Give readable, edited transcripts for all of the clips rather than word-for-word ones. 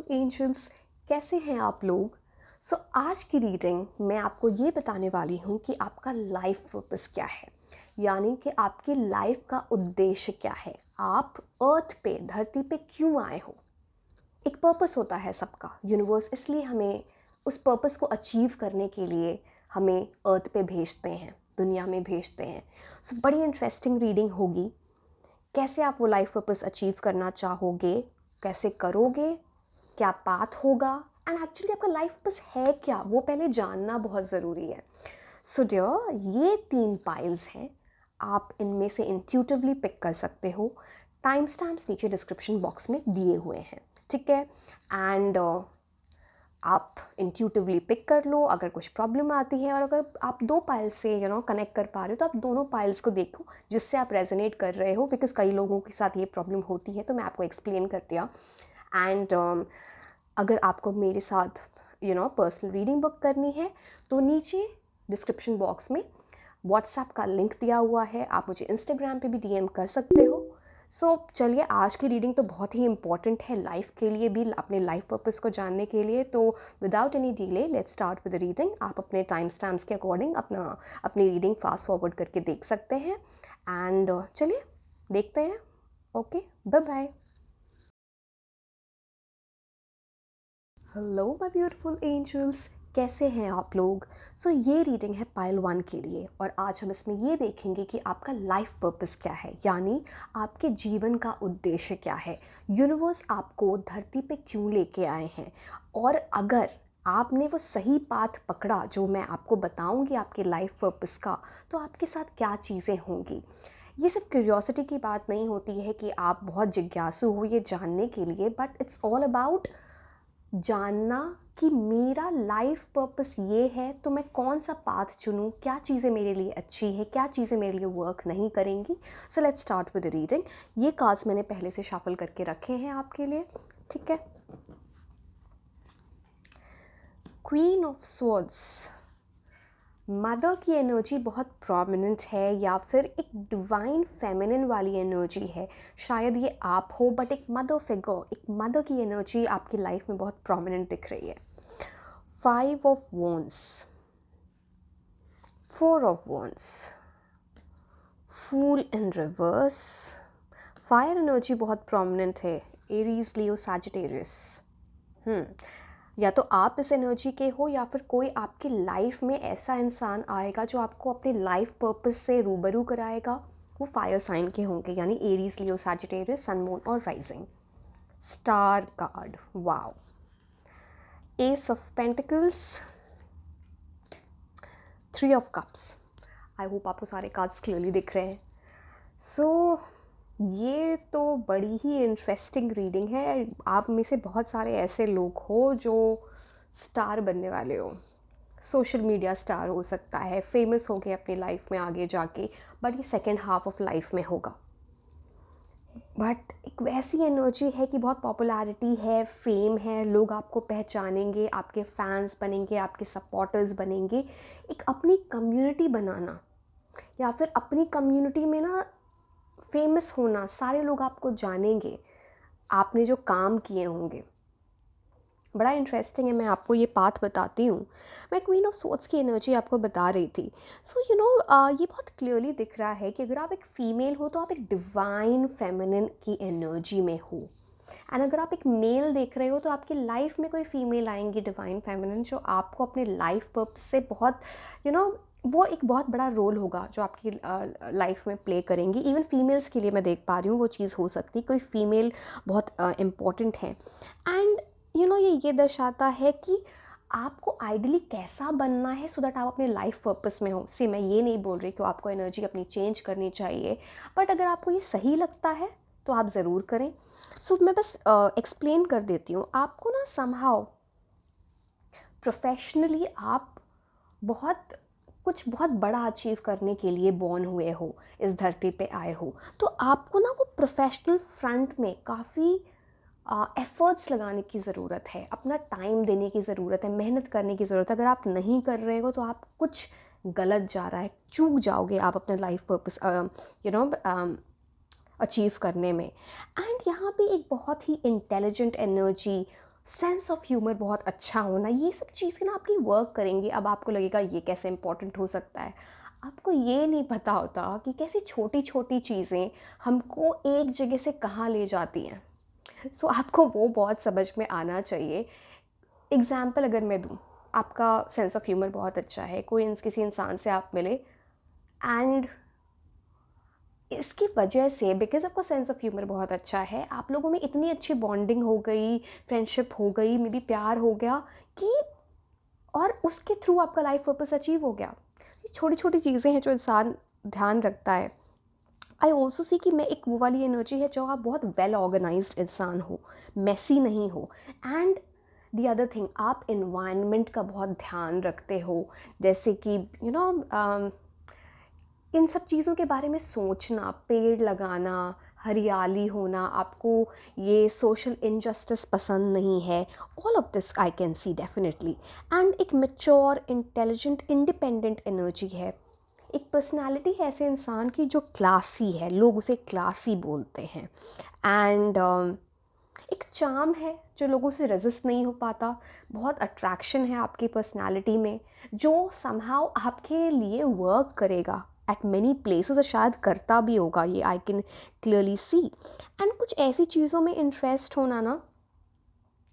Angels, कैसे हैं आप लोग। आज की रीडिंग मैं आपको ये बताने वाली हूँ कि आपका लाइफ पर्पस क्या है, यानी कि आपकी लाइफ का उद्देश्य क्या है। आप अर्थ पे, धरती पे क्यों आए हो। एक पर्पस होता है सबका, यूनिवर्स इसलिए हमें उस पर्पस को अचीव करने के लिए हमें अर्थ पे भेजते हैं, दुनिया में भेजते हैं। बड़ी इंटरेस्टिंग रीडिंग होगी। कैसे आप वो लाइफ पर्पस अचीव करना चाहोगे, कैसे करोगे, क्या पाथ होगा, एंड एक्चुअली आपका लाइफ पर्पस है क्या, वो पहले जानना बहुत ज़रूरी है। डियर, ये 3 पाइल्स हैं, आप इनमें से इंट्यूटिवली पिक कर सकते हो। टाइम स्टैम्प्स नीचे डिस्क्रिप्शन बॉक्स में दिए हुए हैं, ठीक है। एंड आप इंट्यूटिवली पिक कर लो अगर कुछ प्रॉब्लम आती है, और अगर आप 2 पाइल्स से कनेक्ट कर पा रहे हो तो आप दोनों पाइल्स को देखो जिससे आप रेजोनेट कर रहे हो, बिकॉज कई लोगों के साथ ये प्रॉब्लम होती है, तो मैं आपको एक्सप्लेन कर दिया। एंड अगर आपको मेरे साथ पर्सनल रीडिंग बुक करनी है तो नीचे डिस्क्रिप्शन बॉक्स में व्हाट्सएप का लिंक दिया हुआ है, आप मुझे इंस्टाग्राम पे भी डीएम कर सकते हो। चलिए, आज की रीडिंग तो बहुत ही इंपॉर्टेंट है लाइफ के लिए भी, अपने लाइफ पर्पस को जानने के लिए। तो without any delay let's start with the reading. आप अपने टाइम स्टैम्प्स के अकॉर्डिंग अपनी रीडिंग फास्ट फॉरवर्ड करके देख सकते हैं। एंड चलिए देखते हैं। Okay, bye bye. Hello my beautiful angels, कैसे हैं आप लोग। ये रीडिंग है पाइल 1 के लिए, और आज हम इसमें ये देखेंगे कि आपका लाइफ पर्पस क्या है, यानी आपके जीवन का उद्देश्य क्या है। यूनिवर्स आपको धरती पे क्यों लेके आए हैं, और अगर आपने वो सही पाथ पकड़ा जो मैं आपको बताऊंगी आपके लाइफ पर्पस का, तो आपके साथ क्या चीज़ें होंगी। ये सिर्फ क्यूरियोसिटी की बात नहीं होती है कि आप बहुत जिज्ञासु हो ये जानने के लिए, बट इट्स ऑल अबाउट जानना कि मेरा लाइफ पर्पस ये है, तो मैं कौन सा पाथ चुनूँ, क्या चीज़ें मेरे लिए अच्छी है, क्या चीज़ें मेरे लिए वर्क नहीं करेंगी। Let's start with the reading. ये कार्ड्स मैंने पहले से शफल करके रखे हैं आपके लिए, ठीक है। क्वीन ऑफ स्वॉर्ड्स, मदर की एनर्जी बहुत प्रोमिनेंट है, या फिर एक डिवाइन फेमिनिन वाली एनर्जी है। शायद ये आप हो, बट एक मदर फिगर, एक मदर की एनर्जी आपकी लाइफ में बहुत प्रोमिनेंट दिख रही है। 5 of wands, 4 of wands, fool in reverse. Fire energy बहुत प्रोमिनेंट है, एरीज, लियो, सैजिटेरियस। या तो आप इस एनर्जी के हो, या फिर कोई आपकी लाइफ में ऐसा इंसान आएगा जो आपको अपने लाइफ पर्पस से रूबरू कराएगा। वो फायर साइन के होंगे, यानी एरीज, लियो, सैजिटेरियस, सन, मून और rising. Star card, wow. S of pentacles, 3 of cups. I hope आपको सारे कार्ड्स क्लियरली दिख रहे हैं। ये तो बड़ी ही इंटरेस्टिंग रीडिंग है। आप में से बहुत सारे ऐसे लोग हो जो स्टार बनने वाले हो, सोशल मीडिया स्टार हो सकता है, फेमस हो गए अपनी लाइफ में आगे जाके, बट ये सेकेंड हाफ ऑफ लाइफ में होगा। बट एक वैसी एनर्जी है कि बहुत पॉपुलैरिटी है, फेम है, लोग आपको पहचानेंगे, आपके फैंस बनेंगे, आपके सपोर्टर्स बनेंगे। एक अपनी कम्युनिटी बनाना, या फिर अपनी कम्युनिटी में फेमस होना, सारे लोग आपको जानेंगे, आपने जो काम किए होंगे। बड़ा इंटरेस्टिंग है, मैं आपको ये पाथ बताती हूँ। मैं क्वीन ऑफ स्वॉर्ड्स की एनर्जी आपको बता रही थी। ये बहुत क्लियरली दिख रहा है कि अगर आप एक फ़ीमेल हो तो आप एक डिवाइन फेमिनिन की एनर्जी में हो, एंड अगर आप एक मेल देख रहे हो तो आपकी लाइफ में कोई फीमेल आएंगी डिवाइन फेमिनिन, जो आपको अपने लाइफ पर्पस से बहुत वो एक बहुत बड़ा रोल होगा जो आपकी लाइफ में प्ले करेंगी। इवन फीमेल्स के लिए मैं देख पा रही हूँ वो चीज़ हो सकती, कोई फीमेल बहुत इम्पॉर्टेंट है। एंड ये दर्शाता है कि आपको आइडियली कैसा बनना है, सो दैट आप अपने लाइफ पर्पस में हो। मैं ये नहीं बोल रही कि आपको एनर्जी अपनी चेंज करनी चाहिए, बट अगर आपको ये सही लगता है तो आप ज़रूर करें। मैं बस एक्सप्लेन कर देती हूँ आपको समहाउ प्रोफेशनली आप कुछ बहुत बड़ा अचीव करने के लिए बॉर्न हुए हो, इस धरती पे आए हो, तो आपको वो प्रोफेशनल फ्रंट में काफ़ी एफ़र्ट्स लगाने की ज़रूरत है, अपना टाइम देने की ज़रूरत है, मेहनत करने की ज़रूरत है। अगर आप नहीं कर रहे हो तो आप कुछ गलत जा रहा है, चूक जाओगे आप अपने लाइफ पर्पस अचीव करने में। एंड यहाँ पे एक बहुत ही intelligent energy, sense of humour बहुत अच्छा होना, ये सब चीज़ें ना आपकी वर्क करेंगी। अब आपको लगेगा ये कैसे इंपॉर्टेंट हो सकता है, आपको ये नहीं पता होता कि कैसी छोटी छोटी चीज़ें हमको एक जगह से कहाँ ले जाती हैं। सो आपको वो बहुत समझ में आना चाहिए। एग्ज़ाम्पल अगर मैं दूँ, आपका सेंस ऑफ ह्यूमर बहुत अच्छा है, किसी इंसान से आप मिले एंड इसकी वजह से, बिकॉज़ आपका सेंस ऑफ ह्यूमर बहुत अच्छा है, आप लोगों में इतनी अच्छी बॉन्डिंग हो गई, फ्रेंडशिप हो गई, मे बी प्यार हो गया कि और उसके थ्रू आपका लाइफ पर्पस अचीव हो गया। ये छोटी छोटी चीज़ें हैं जो इंसान ध्यान रखता है। आई ऑल्सो सी कि मैं एक वो वाली एनर्जी है जो आप बहुत वेल ऑर्गेनाइज्ड इंसान हो, मेसी नहीं हो। एंड दी अदर थिंग, आप इन्वायरमेंट का बहुत ध्यान रखते हो, जैसे कि इन सब चीज़ों के बारे में सोचना, पेड़ लगाना, हरियाली होना, आपको ये सोशल इनजस्टिस पसंद नहीं है, all of this I can see definitely. And एक मैच्योर, इंटेलिजेंट, इंडिपेंडेंट एनर्जी है। एक पर्सनालिटी है ऐसे इंसान की जो क्लासी है, लोग उसे क्लासी बोलते हैं। एंड एक चार्म है जो लोगों से रेजिस्ट नहीं हो पाता। बहुत अट्रैक्शन है आपकी पर्सनालिटी में जो समहाउ आपके लिए वर्क करेगा एट मैनी प्लेसेस, और शायद करता भी होगा, ये I can clearly see. And कुछ ऐसी चीज़ों में इंटरेस्ट होना ना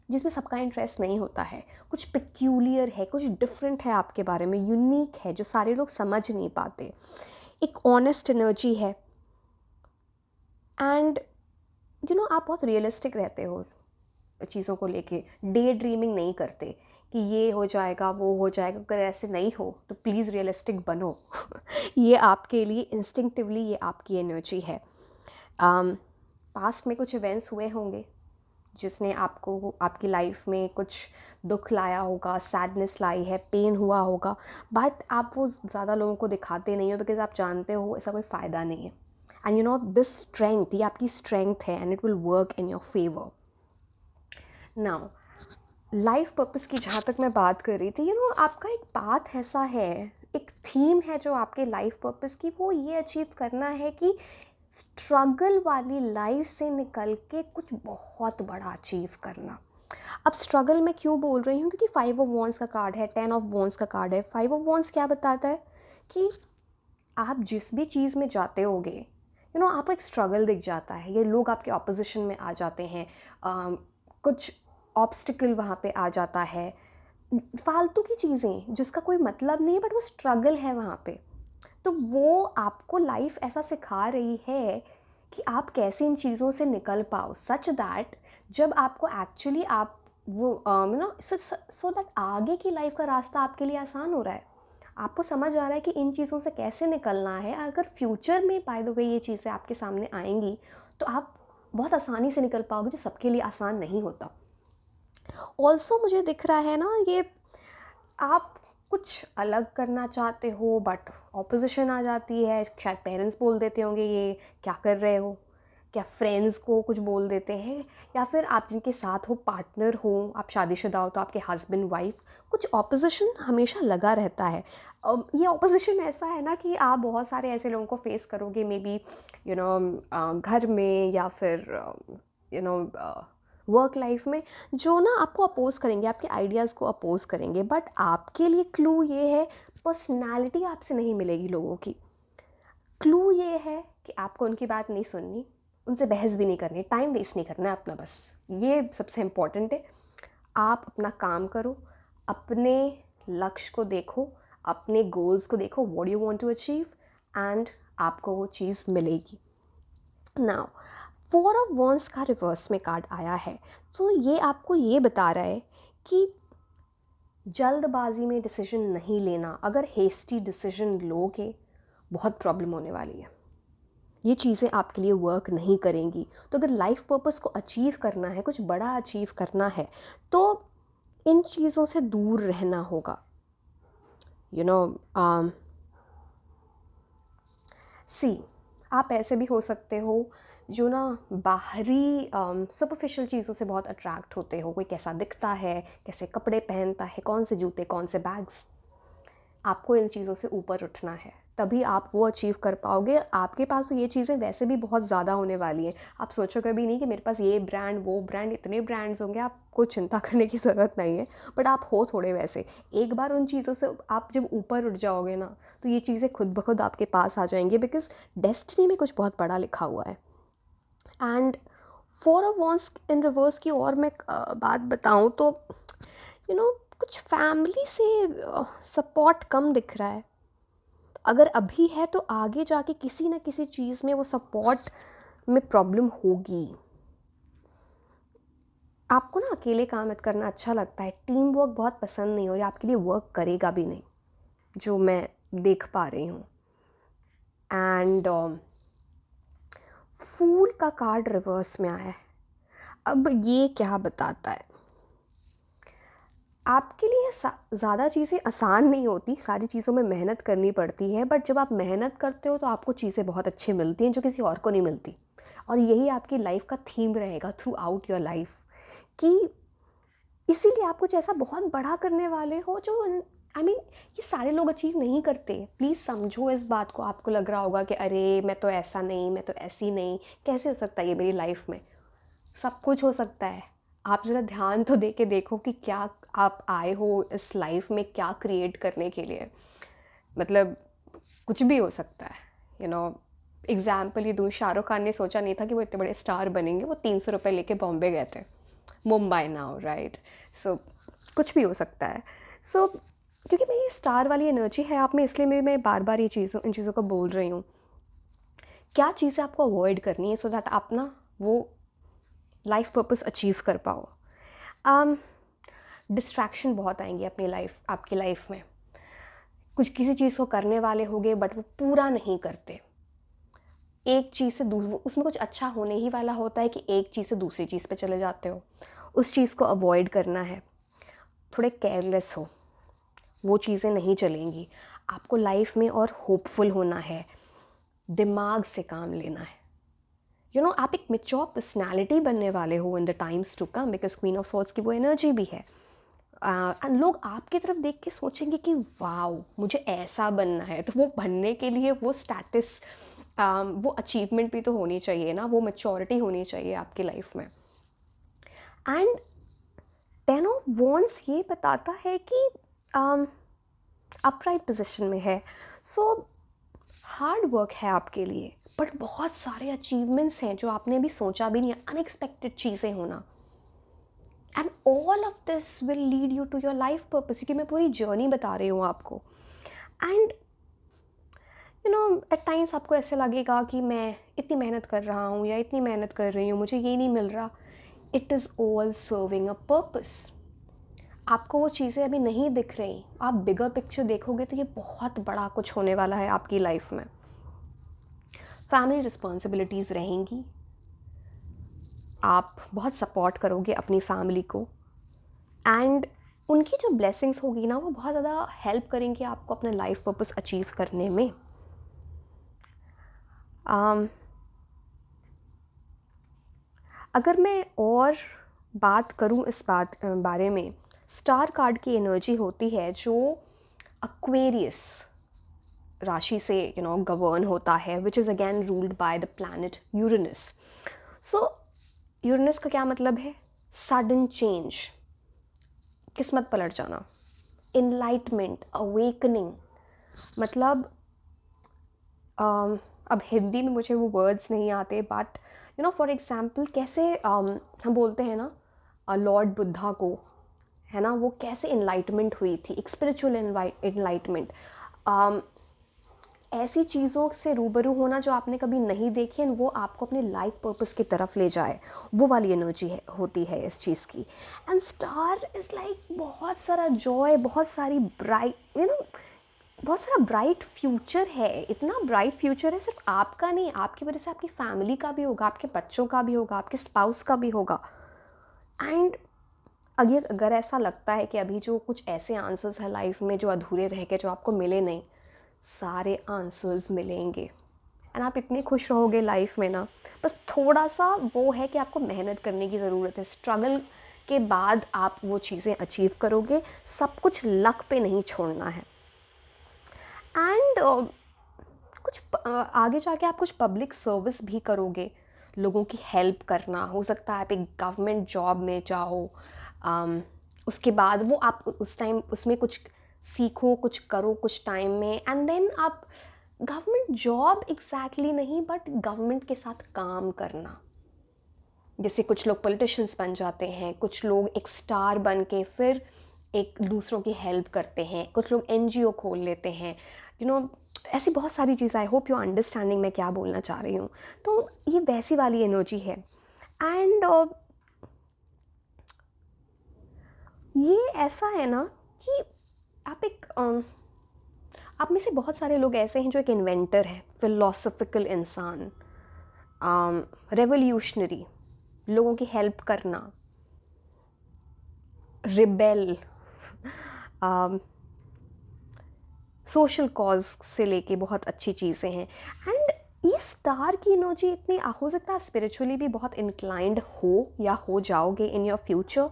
जिसमें सबका इंटरेस्ट नहीं होता है, कुछ पिक्यूलियर है, कुछ डिफरेंट है आपके बारे में, यूनिक है जो सारे लोग समझ नहीं पाते। एक ऑनेस्ट एनर्जी है। एंड आप बहुत रियलिस्टिक रहते हो चीज़ों को लेके, डे ड्रीमिंग नहीं करते कि ये हो जाएगा वो हो जाएगा। अगर ऐसे नहीं हो तो प्लीज़ रियलिस्टिक बनो। ये आपके लिए इंस्टिंक्टिवली ये आपकी एनर्जी है। पास्ट में कुछ इवेंट्स हुए होंगे जिसने आपको आपकी लाइफ में कुछ दुख लाया होगा, सैडनेस लाई है, पेन हुआ होगा, बट आप वो ज़्यादा लोगों को दिखाते नहीं हो बिकॉज आप जानते हो इसका कोई फ़ायदा नहीं है। एंड दिस स्ट्रेंथ, ये आपकी स्ट्रेंथ है and it will work in your favour. Now life purpose की जहाँ तक मैं बात कर रही थी, आपका एक पाथ ऐसा है, एक थीम है जो आपके लाइफ पर्पस की, वो ये अचीव करना है कि स्ट्रगल वाली लाइफ से निकल के कुछ बहुत बड़ा अचीव करना। अब स्ट्रगल मैं क्यों बोल रही हूँ, क्योंकि 5 ऑफ वॉन्ड्स का कार्ड है, 10 ऑफ वॉन्ड्स का कार्ड है। 5 ऑफ वॉन्ड्स क्या बताता है कि आप जिस भी चीज़ में जाते होगे, आपको एक स्ट्रगल दिख जाता है, ये लोग आपके ऑपोजिशन में आ जाते हैं, कुछ ऑब्स्टिकल वहाँ पे आ जाता है, फालतू की चीज़ें जिसका कोई मतलब नहीं है, बट वो स्ट्रगल है वहाँ पे। तो वो आपको लाइफ ऐसा सिखा रही है कि आप कैसे इन चीज़ों से निकल पाओ, सच दैट जब आपको एक्चुअली आप वो सो दैट आगे की लाइफ का रास्ता आपके लिए आसान हो रहा है। आपको समझ आ रहा है कि इन चीज़ों से कैसे निकलना है। अगर फ्यूचर में बाय द वे ये चीज़ें आपके सामने आएंगी तो आप बहुत आसानी से निकल पाओगे, जो सबके लिए आसान नहीं होता। ऑल्सो मुझे दिख रहा है ना, ये आप कुछ अलग करना चाहते हो बट ऑपोजिशन आ जाती है। शायद पेरेंट्स बोल देते होंगे ये क्या कर रहे हो, क्या फ्रेंड्स को कुछ बोल देते हैं, या फिर आप जिनके साथ हो, पार्टनर हो, आप शादीशुदा हो तो आपके हस्बैंड वाइफ, कुछ ऑपोजिशन हमेशा लगा रहता है। ये ऑपोजिशन ऐसा है ना कि आप बहुत सारे ऐसे लोगों को फेस करोगे, मे बी घर में या फिर यू नो वर्क लाइफ में, जो ना आपको अपोज करेंगे, आपके आइडियाज़ को अपोज करेंगे। बट आपके लिए क्लू ये है, पर्सनालिटी आपसे नहीं मिलेगी लोगों की। क्लू ये है कि आपको उनकी बात नहीं सुननी, उनसे बहस भी नहीं करनी, टाइम वेस्ट नहीं करना है अपना, बस ये सबसे इम्पॉर्टेंट है। आप अपना काम करो, अपने लक्ष्य को देखो, अपने गोल्स को देखो, what you want to achieve, and आपको वो चीज़ मिलेगी। नाउ 4 ऑफ वॉन्ड्स का रिवर्स में कार्ड आया है, तो ये आपको ये बता रहा है कि जल्दबाजी में डिसीजन नहीं लेना। अगर हेस्टी डिसीजन लोगे बहुत प्रॉब्लम होने वाली है, ये चीज़ें आपके लिए वर्क नहीं करेंगी। तो अगर लाइफ पर्पस को अचीव करना है, कुछ बड़ा अचीव करना है, तो इन चीज़ों से दूर रहना होगा। सी, आप ऐसे भी हो सकते हो जो ना बाहरी सुपरफिशियल चीज़ों से बहुत अट्रैक्ट होते हो। कोई कैसा दिखता है, कैसे कपड़े पहनता है, कौन से जूते, कौन से बैग्स। आपको इन चीज़ों से ऊपर उठना है। तभी आप वो अचीव कर पाओगे। आपके पास तो ये चीज़ें वैसे भी बहुत ज़्यादा होने वाली हैं। आप सोचो कभी नहीं कि मेरे पास ये ब्रांड वो ब्रांड, इतने ब्रांड्स होंगे, आपको चिंता करने की ज़रूरत नहीं है। बट आप हो थोड़े वैसे, एक बार उन चीज़ों से आप जब ऊपर उठ जाओगे ना, तो ये चीज़ें खुद ब खुद आपके पास आ जाएंगी, बिकॉज डेस्टिनी में कुछ बहुत बड़ा लिखा हुआ है। And four of wands in reverse की और मैं बात बताऊँ तो कुछ फैमिली से सपोर्ट कम दिख रहा है। अगर अभी है तो आगे जाके किसी ना किसी चीज़ में वो सपोर्ट में प्रॉब्लम होगी। आपको ना अकेले काम करना अच्छा लगता है, टीम वर्क बहुत पसंद नहीं, और ये आपके लिए वर्क करेगा भी नहीं, जो मैं देख पा रही हूँ। एंड फूल का कार्ड रिवर्स में आया है। अब ये क्या बताता है? आपके लिए ज़्यादा चीज़ें आसान नहीं होती, सारी चीज़ों में मेहनत करनी पड़ती है, बट जब आप मेहनत करते हो तो आपको चीज़ें बहुत अच्छी मिलती हैं जो किसी और को नहीं मिलती। और यही आपकी लाइफ का थीम रहेगा थ्रू आउट योर लाइफ, कि इसीलिए आप कुछ ऐसा बहुत बड़ा करने वाले हो जो ये सारे लोग अचीव नहीं करते। प्लीज़ समझो इस बात को। आपको लग रहा होगा कि अरे मैं तो ऐसा नहीं, मैं तो ऐसी नहीं, कैसे हो सकता है ये मेरी लाइफ में? सब कुछ हो सकता है। आप ज़रा ध्यान तो दे के देखो कि क्या आप आए हो इस लाइफ में क्या क्रिएट करने के लिए। मतलब कुछ भी हो सकता है, एग्ज़ाम्पल ही दूँ, शाहरुख खान ने सोचा नहीं था कि वो इतने बड़े स्टार बनेंगे। वो 300 रुपये लेके बॉम्बे गए थे, मुंबई नाउ, राइट? सो कुछ भी हो सकता है। सो क्योंकि मैं ये स्टार वाली एनर्जी है आप में, इसलिए मैं बार बार इन चीज़ों को बोल रही हूँ। क्या चीज़ें आपको अवॉइड करनी है सो दैट आप ना वो लाइफ पर्पस अचीव कर पाओ। डिस्ट्रैक्शन बहुत आएंगे आपकी लाइफ में। कुछ किसी चीज़ को करने वाले होगे बट वो पूरा नहीं करते। एक चीज़ से उसमें कुछ अच्छा होने ही वाला होता है कि एक चीज़ से दूसरी चीज़ पे चले जाते हो। उस चीज़ को अवॉइड करना है। थोड़े केयरलेस हो, वो चीज़ें नहीं चलेंगी। आपको लाइफ में और होपफुल होना है, दिमाग से काम लेना है। आप एक मेच्योर पर्सनैलिटी बनने वाले हो in the times to come, because queen of swords की वो एनर्जी भी है। लोग आपकी तरफ देख के सोचेंगे कि वाओ मुझे ऐसा बनना है। तो वो बनने के लिए वो स्टेटस, वो अचीवमेंट भी तो होनी चाहिए ना, वो मैच्योरिटी होनी चाहिए आपकी लाइफ में। एंड 10 ऑफ वॉन्ड्स ये बताता है कि अपराइट पोजिशन में है। सो हार्ड वर्क है आपके लिए, बट बहुत सारे अचीवमेंट्स हैं जो आपने भी सोचा भी नहीं, अनएक्सपेक्टेड चीज़ें होना। And all of this will lead you to your life purpose, क्योंकि मैं पूरी जर्नी बता रही हूँ आपको। एंड एट टाइम्स आपको ऐसे लगेगा कि मैं इतनी मेहनत कर रहा हूँ या इतनी मेहनत कर रही हूँ, मुझे ये नहीं मिल रहा। It is all serving a purpose. आपको वो चीज़ें अभी नहीं दिख रही, आप बिगर पिक्चर देखोगे तो ये बहुत बड़ा कुछ होने वाला है आपकी लाइफ में। फैमिली रिस्पॉन्सिबिलिटीज़ रहेंगी, आप बहुत सपोर्ट करोगे अपनी फैमिली को, एंड उनकी जो ब्लेसिंग्स होगी ना वो बहुत ज़्यादा हेल्प करेंगे आपको अपना लाइफ पर्पस अचीव करने में। अगर मैं और बात करूं इस बारे में, स्टार कार्ड की एनर्जी होती है जो एक्वेरियस राशि से गवर्न होता है, which is again ruled by the planet Uranus. So Uranus का क्या मतलब है? सडन चेंज, किस्मत पलट जाना, इनलाइटमेंट, अवेकनिंग। मतलब अब हिंदी में मुझे वो वर्ड्स नहीं आते, बट फॉर एग्जाम्पल कैसे हम बोलते हैं ना लॉर्ड बुद्धा को, है ना, वो कैसे इनलाइटमेंट हुई थी, एक स्पिरिचुअल इनलाइटमेंट। ऐसी चीज़ों से रूबरू होना जो आपने कभी नहीं देखी, एंड वो आपको अपने लाइफ पर्पस की तरफ ले जाए, वो वाली एनर्जी होती है इस चीज़ की। एंड स्टार इज़ लाइक बहुत सारा जॉय, बहुत सारी बहुत सारा ब्राइट फ्यूचर है। इतना ब्राइट फ्यूचर है, सिर्फ आपका नहीं, आपकी वजह से आपकी फैमिली का भी होगा, आपके बच्चों का भी होगा, आपके स्पाउस का भी होगा। एंड अगर ऐसा लगता है कि अभी जो कुछ ऐसे आंसर्स है लाइफ में जो अधूरे रह गए, जो आपको मिले नहीं, सारे आंसर्स मिलेंगे एंड आप इतने खुश रहोगे लाइफ में ना। बस थोड़ा सा वो है कि आपको मेहनत करने की ज़रूरत है। स्ट्रगल के बाद आप वो चीज़ें अचीव करोगे। सब कुछ लक पे नहीं छोड़ना है। एंड आगे जाके आप कुछ पब्लिक सर्विस भी करोगे, लोगों की हेल्प करना। हो सकता है आप एक गवर्नमेंट जॉब में जाओ, उसके बाद वो आप उस टाइम उसमें कुछ सीखो, कुछ करो कुछ टाइम में, एंड देन आप गवर्नमेंट जॉब एग्जैक्टली नहीं बट गवर्नमेंट के साथ काम करना। जैसे कुछ लोग पॉलिटिशियंस बन जाते हैं, कुछ लोग एक स्टार बन के फिर एक दूसरों की हेल्प करते हैं, कुछ लोग एनजीओ खोल लेते हैं, ऐसी बहुत सारी चीज़ें। आई होप यू अंडरस्टैंडिंग मैं क्या बोलना चाह रही हूँ। तो ये वैसी वाली एनर्जी है। एंड ये ऐसा है ना कि आप में से बहुत सारे लोग ऐसे हैं जो एक इन्वेंटर है, फिलोसफिकल इंसान, रेवोल्यूशनरी, लोगों की हेल्प करना, रिबेल, सोशल कॉज से लेके बहुत अच्छी चीज़ें हैं। एंड ये स्टार की एनर्जी इतनी, हो सकता है स्पिरिचुअली भी बहुत इंक्लाइंड हो या हो जाओगे इन योर फ्यूचर।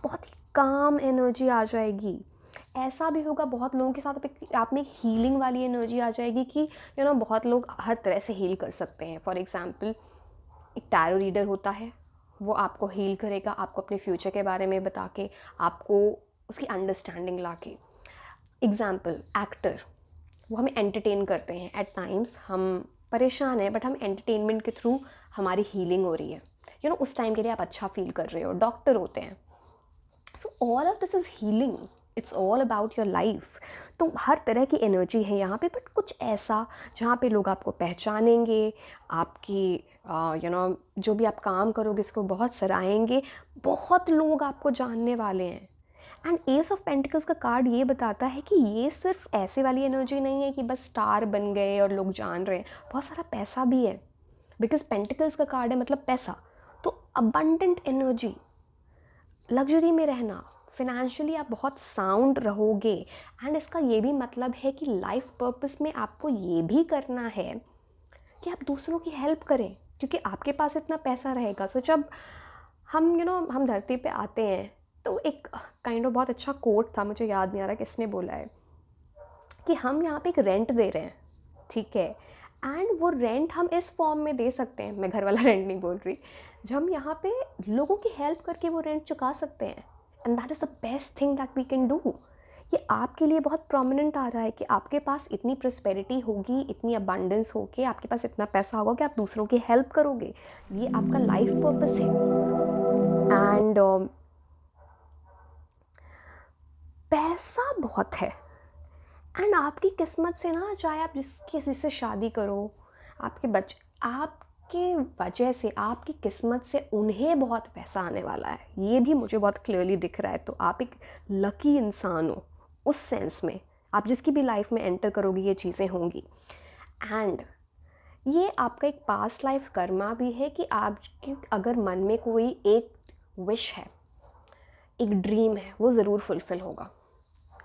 बहुत ही काम एनर्जी आ जाएगी। ऐसा भी होगा बहुत लोगों के साथ आप में एक हीलिंग वाली एनर्जी आ जाएगी कि बहुत लोग हर तरह से हील कर सकते हैं। फॉर एग्जांपल एक टैरो रीडर होता है, वो आपको हील करेगा, आपको अपने फ्यूचर के बारे में बता के, आपको उसकी अंडरस्टैंडिंग ला के। एग्जाम्पल एक्टर, वो हमें एंटरटेन करते हैं। एट टाइम्स हम परेशान हैं बट हम एंटरटेनमेंट के थ्रू हमारी हीलिंग हो रही है, उस टाइम के लिए आप अच्छा फील कर रहे हो। डॉक्टर होते हैं। सो all of this is healing, it's all about your life. तो हर तरह की एनर्जी है यहाँ पे, बट कुछ ऐसा जहाँ पे लोग आपको पहचानेंगे, आपकी जो भी आप काम करोगे इसको बहुत सराहेंगे, बहुत लोग आपको जानने वाले हैं। एंड एस ऑफ पेंटिकल्स का कार्ड ये बताता है कि ये सिर्फ ऐसे वाली एनर्जी नहीं है कि बस स्टार बन गए और लोग जान रहे हैं, बहुत सारा पैसा भी है। बिकॉज पेंटिकल्स का कार्ड है मतलब पैसा, तो अबंडेंट एनर्जी, लग्जरी में रहना, फिनेंशियली आप बहुत साउंड रहोगे। एंड इसका ये भी मतलब है कि लाइफ पर्पस में आपको ये भी करना है कि आप दूसरों की हेल्प करें, क्योंकि आपके पास इतना पैसा रहेगा। सो जब हम हम धरती पे आते हैं तो एक काइंड ऑफ बहुत अच्छा कोट था, मुझे याद नहीं आ रहा किसने बोला है, कि हम यहाँ पे एक रेंट दे रहे हैं, ठीक है, एंड वो रेंट हम इस फॉर्म में दे सकते हैं, मैं घर वाला रेंट नहीं बोल रही, जब हम यहाँ पे लोगों की हेल्प करके वो रेंट चुका सकते हैं। And that is the best thing that we can do. ये आपके लिए बहुत प्रोमिनेंट आ रहा है कि आपके पास इतनी प्रॉस्पेरिटी होगी, इतनी अबंडेंस होगी, आपके पास इतना पैसा होगा कि आप दूसरों की हेल्प करोगे। ये आपका लाइफ पर्पस है। एंड पैसा बहुत है। एंड आपकी किस्मत से ना, चाहे आप किसी से शादी करो, आपके वजह से, आपकी किस्मत से उन्हें बहुत पैसा आने वाला है, ये भी मुझे बहुत क्लियरली दिख रहा है। तो आप एक लकी इंसान हो उस सेंस में, आप जिसकी भी लाइफ में एंटर करोगे ये चीज़ें होंगी। एंड ये आपका एक पास्ट लाइफ कर्मा भी है कि आपके अगर मन में कोई एक विश है, एक ड्रीम है, वो ज़रूर फुलफ़िल होगा।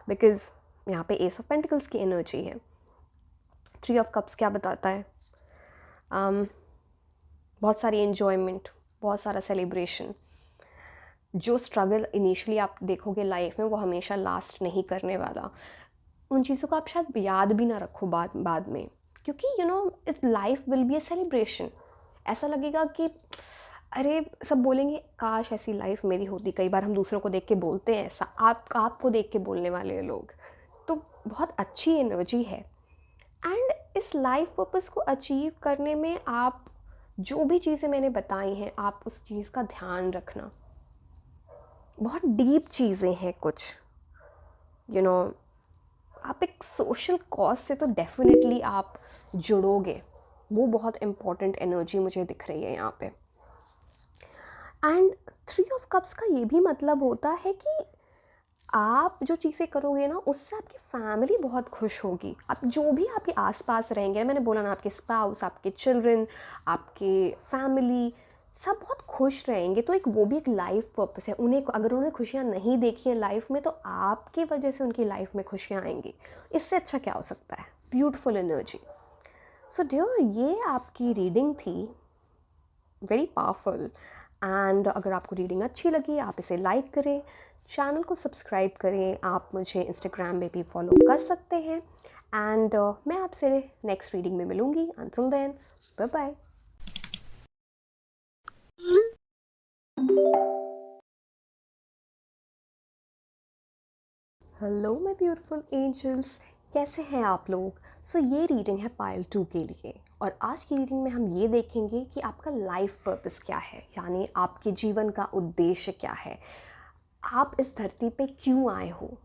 बिकॉज़ यहाँ पे एस ऑफ पेंटिकल्स की एनर्जी है। 3 ऑफ कप्स क्या बताता है? बहुत सारी एन्जॉयमेंट, बहुत सारा सेलिब्रेशन। जो स्ट्रगल इनिशियली आप देखोगे लाइफ में, वो हमेशा लास्ट नहीं करने वाला। उन चीज़ों को आप शायद याद भी ना रखो बाद में, क्योंकि it life will be a celebration. ऐसा लगेगा कि अरे, सब बोलेंगे काश ऐसी लाइफ मेरी होती। कई बार हम दूसरों को देख के बोलते हैं ऐसा, आपको देख के बोलने वाले लोग। तो बहुत अच्छी एनर्जी है। एंड इस लाइफ पर्पस को अचीव करने में आप जो भी चीज़ें मैंने बताई हैं, आप उस चीज़ का ध्यान रखना। बहुत डीप चीज़ें हैं कुछ, आप एक सोशल कॉज से तो डेफिनेटली आप जुड़ोगे, वो बहुत इम्पॉर्टेंट एनर्जी मुझे दिख रही है यहाँ पे। एंड 3 ऑफ कप्स का ये भी मतलब होता है कि आप जो चीज़ें करोगे ना, उससे आपकी फैमिली बहुत खुश होगी। आप जो भी आपके आसपास रहेंगे, मैंने बोला ना, आपके स्पाउस, आपके चिल्ड्रन, आपके फैमिली, सब बहुत खुश रहेंगे। तो वो भी एक लाइफ पर्पस है। अगर उन्हें खुशियाँ नहीं देखी हैं लाइफ में, तो आपकी वजह से उनकी लाइफ में खुशियाँ आएंगी। इससे अच्छा क्या हो सकता है? Beautiful energy. सो डियर, ये आपकी रीडिंग थी, वेरी पावरफुल। एंड अगर आपको रीडिंग अच्छी लगी, आप इसे लाइक करें, चैनल को सब्सक्राइब करें। आप मुझे इंस्टाग्राम में भी फॉलो कर सकते हैं। एंड मैं आपसे नेक्स्ट रीडिंग में मिलूँगी. Until then, bye bye. Hello my beautiful angels, कैसे हैं आप लोग? सो ये रीडिंग है पायल 2 के लिए, और आज की रीडिंग में हम ये देखेंगे कि आपका लाइफ पर्पस क्या है, यानी आपके जीवन का उद्देश्य क्या है. आप इस धरती पे क्यों आए हो,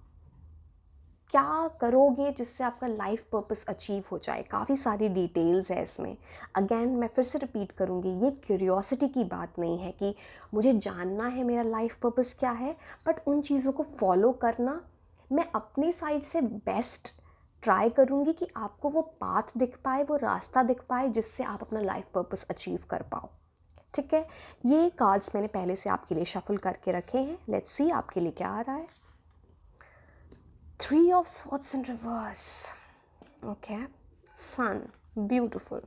क्या करोगे जिससे आपका लाइफ पर्पस अचीव हो जाए. काफ़ी सारी डिटेल्स है इसमें. अगेन मैं फिर से रिपीट करूँगी, ये क्यूरियोसिटी की बात नहीं है कि मुझे जानना है मेरा लाइफ पर्पस क्या है, बट उन चीज़ों को फॉलो करना, मैं अपनी साइड से बेस्ट ट्राई करूँगी कि आपको वो पाथ दिख पाए, वो रास्ता दिख पाए जिससे आप अपना लाइफ पर्पस अचीव कर पाओ. ठीक है, ये कार्ड्स मैंने पहले से आपके लिए शफल करके रखे हैं. लेट्स सी आपके लिए क्या आ रहा है. 3 of Swords in reverse. Okay. Sun. Beautiful.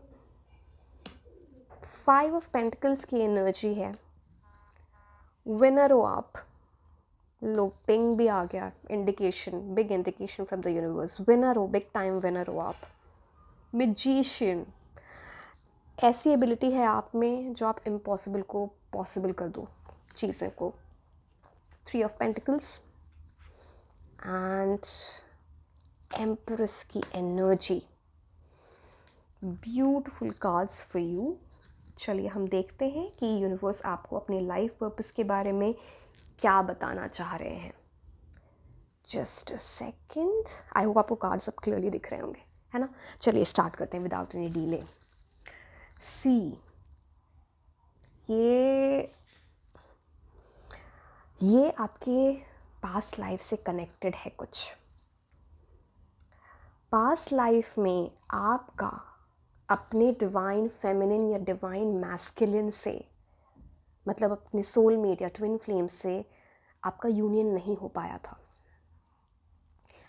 5 of Pentacles की एनर्जी है. विनर हो आप. लो पिंग भी आ गया. Indication, big indication from the universe. Winner हो, बिग टाइम विनर हो आप. मैजिशियन. ऐसी एबिलिटी है आप में जो आप इम्पॉसिबल को पॉसिबल कर दो चीज़ें को. 3 of Pentacles एंड एम्प्रेस की energy. Beautiful cards for you. चलिए हम देखते हैं कि यूनिवर्स आपको अपने लाइफ पर्पस के बारे में क्या बताना चाह रहे हैं. Just a second. I hope आपको कार्ड्स अब क्लियरली दिख रहे होंगे, है ना. चलिए स्टार्ट करते हैं विदाउट एनी डिले. सी, ये आपके पास्ट लाइफ से कनेक्टेड है. कुछ पास्ट लाइफ में आपका अपने डिवाइन फेमिनिन या डिवाइन मैस्कुलिन से, मतलब अपने सोलमेट या ट्विन फ्लेम से आपका यूनियन नहीं हो पाया था.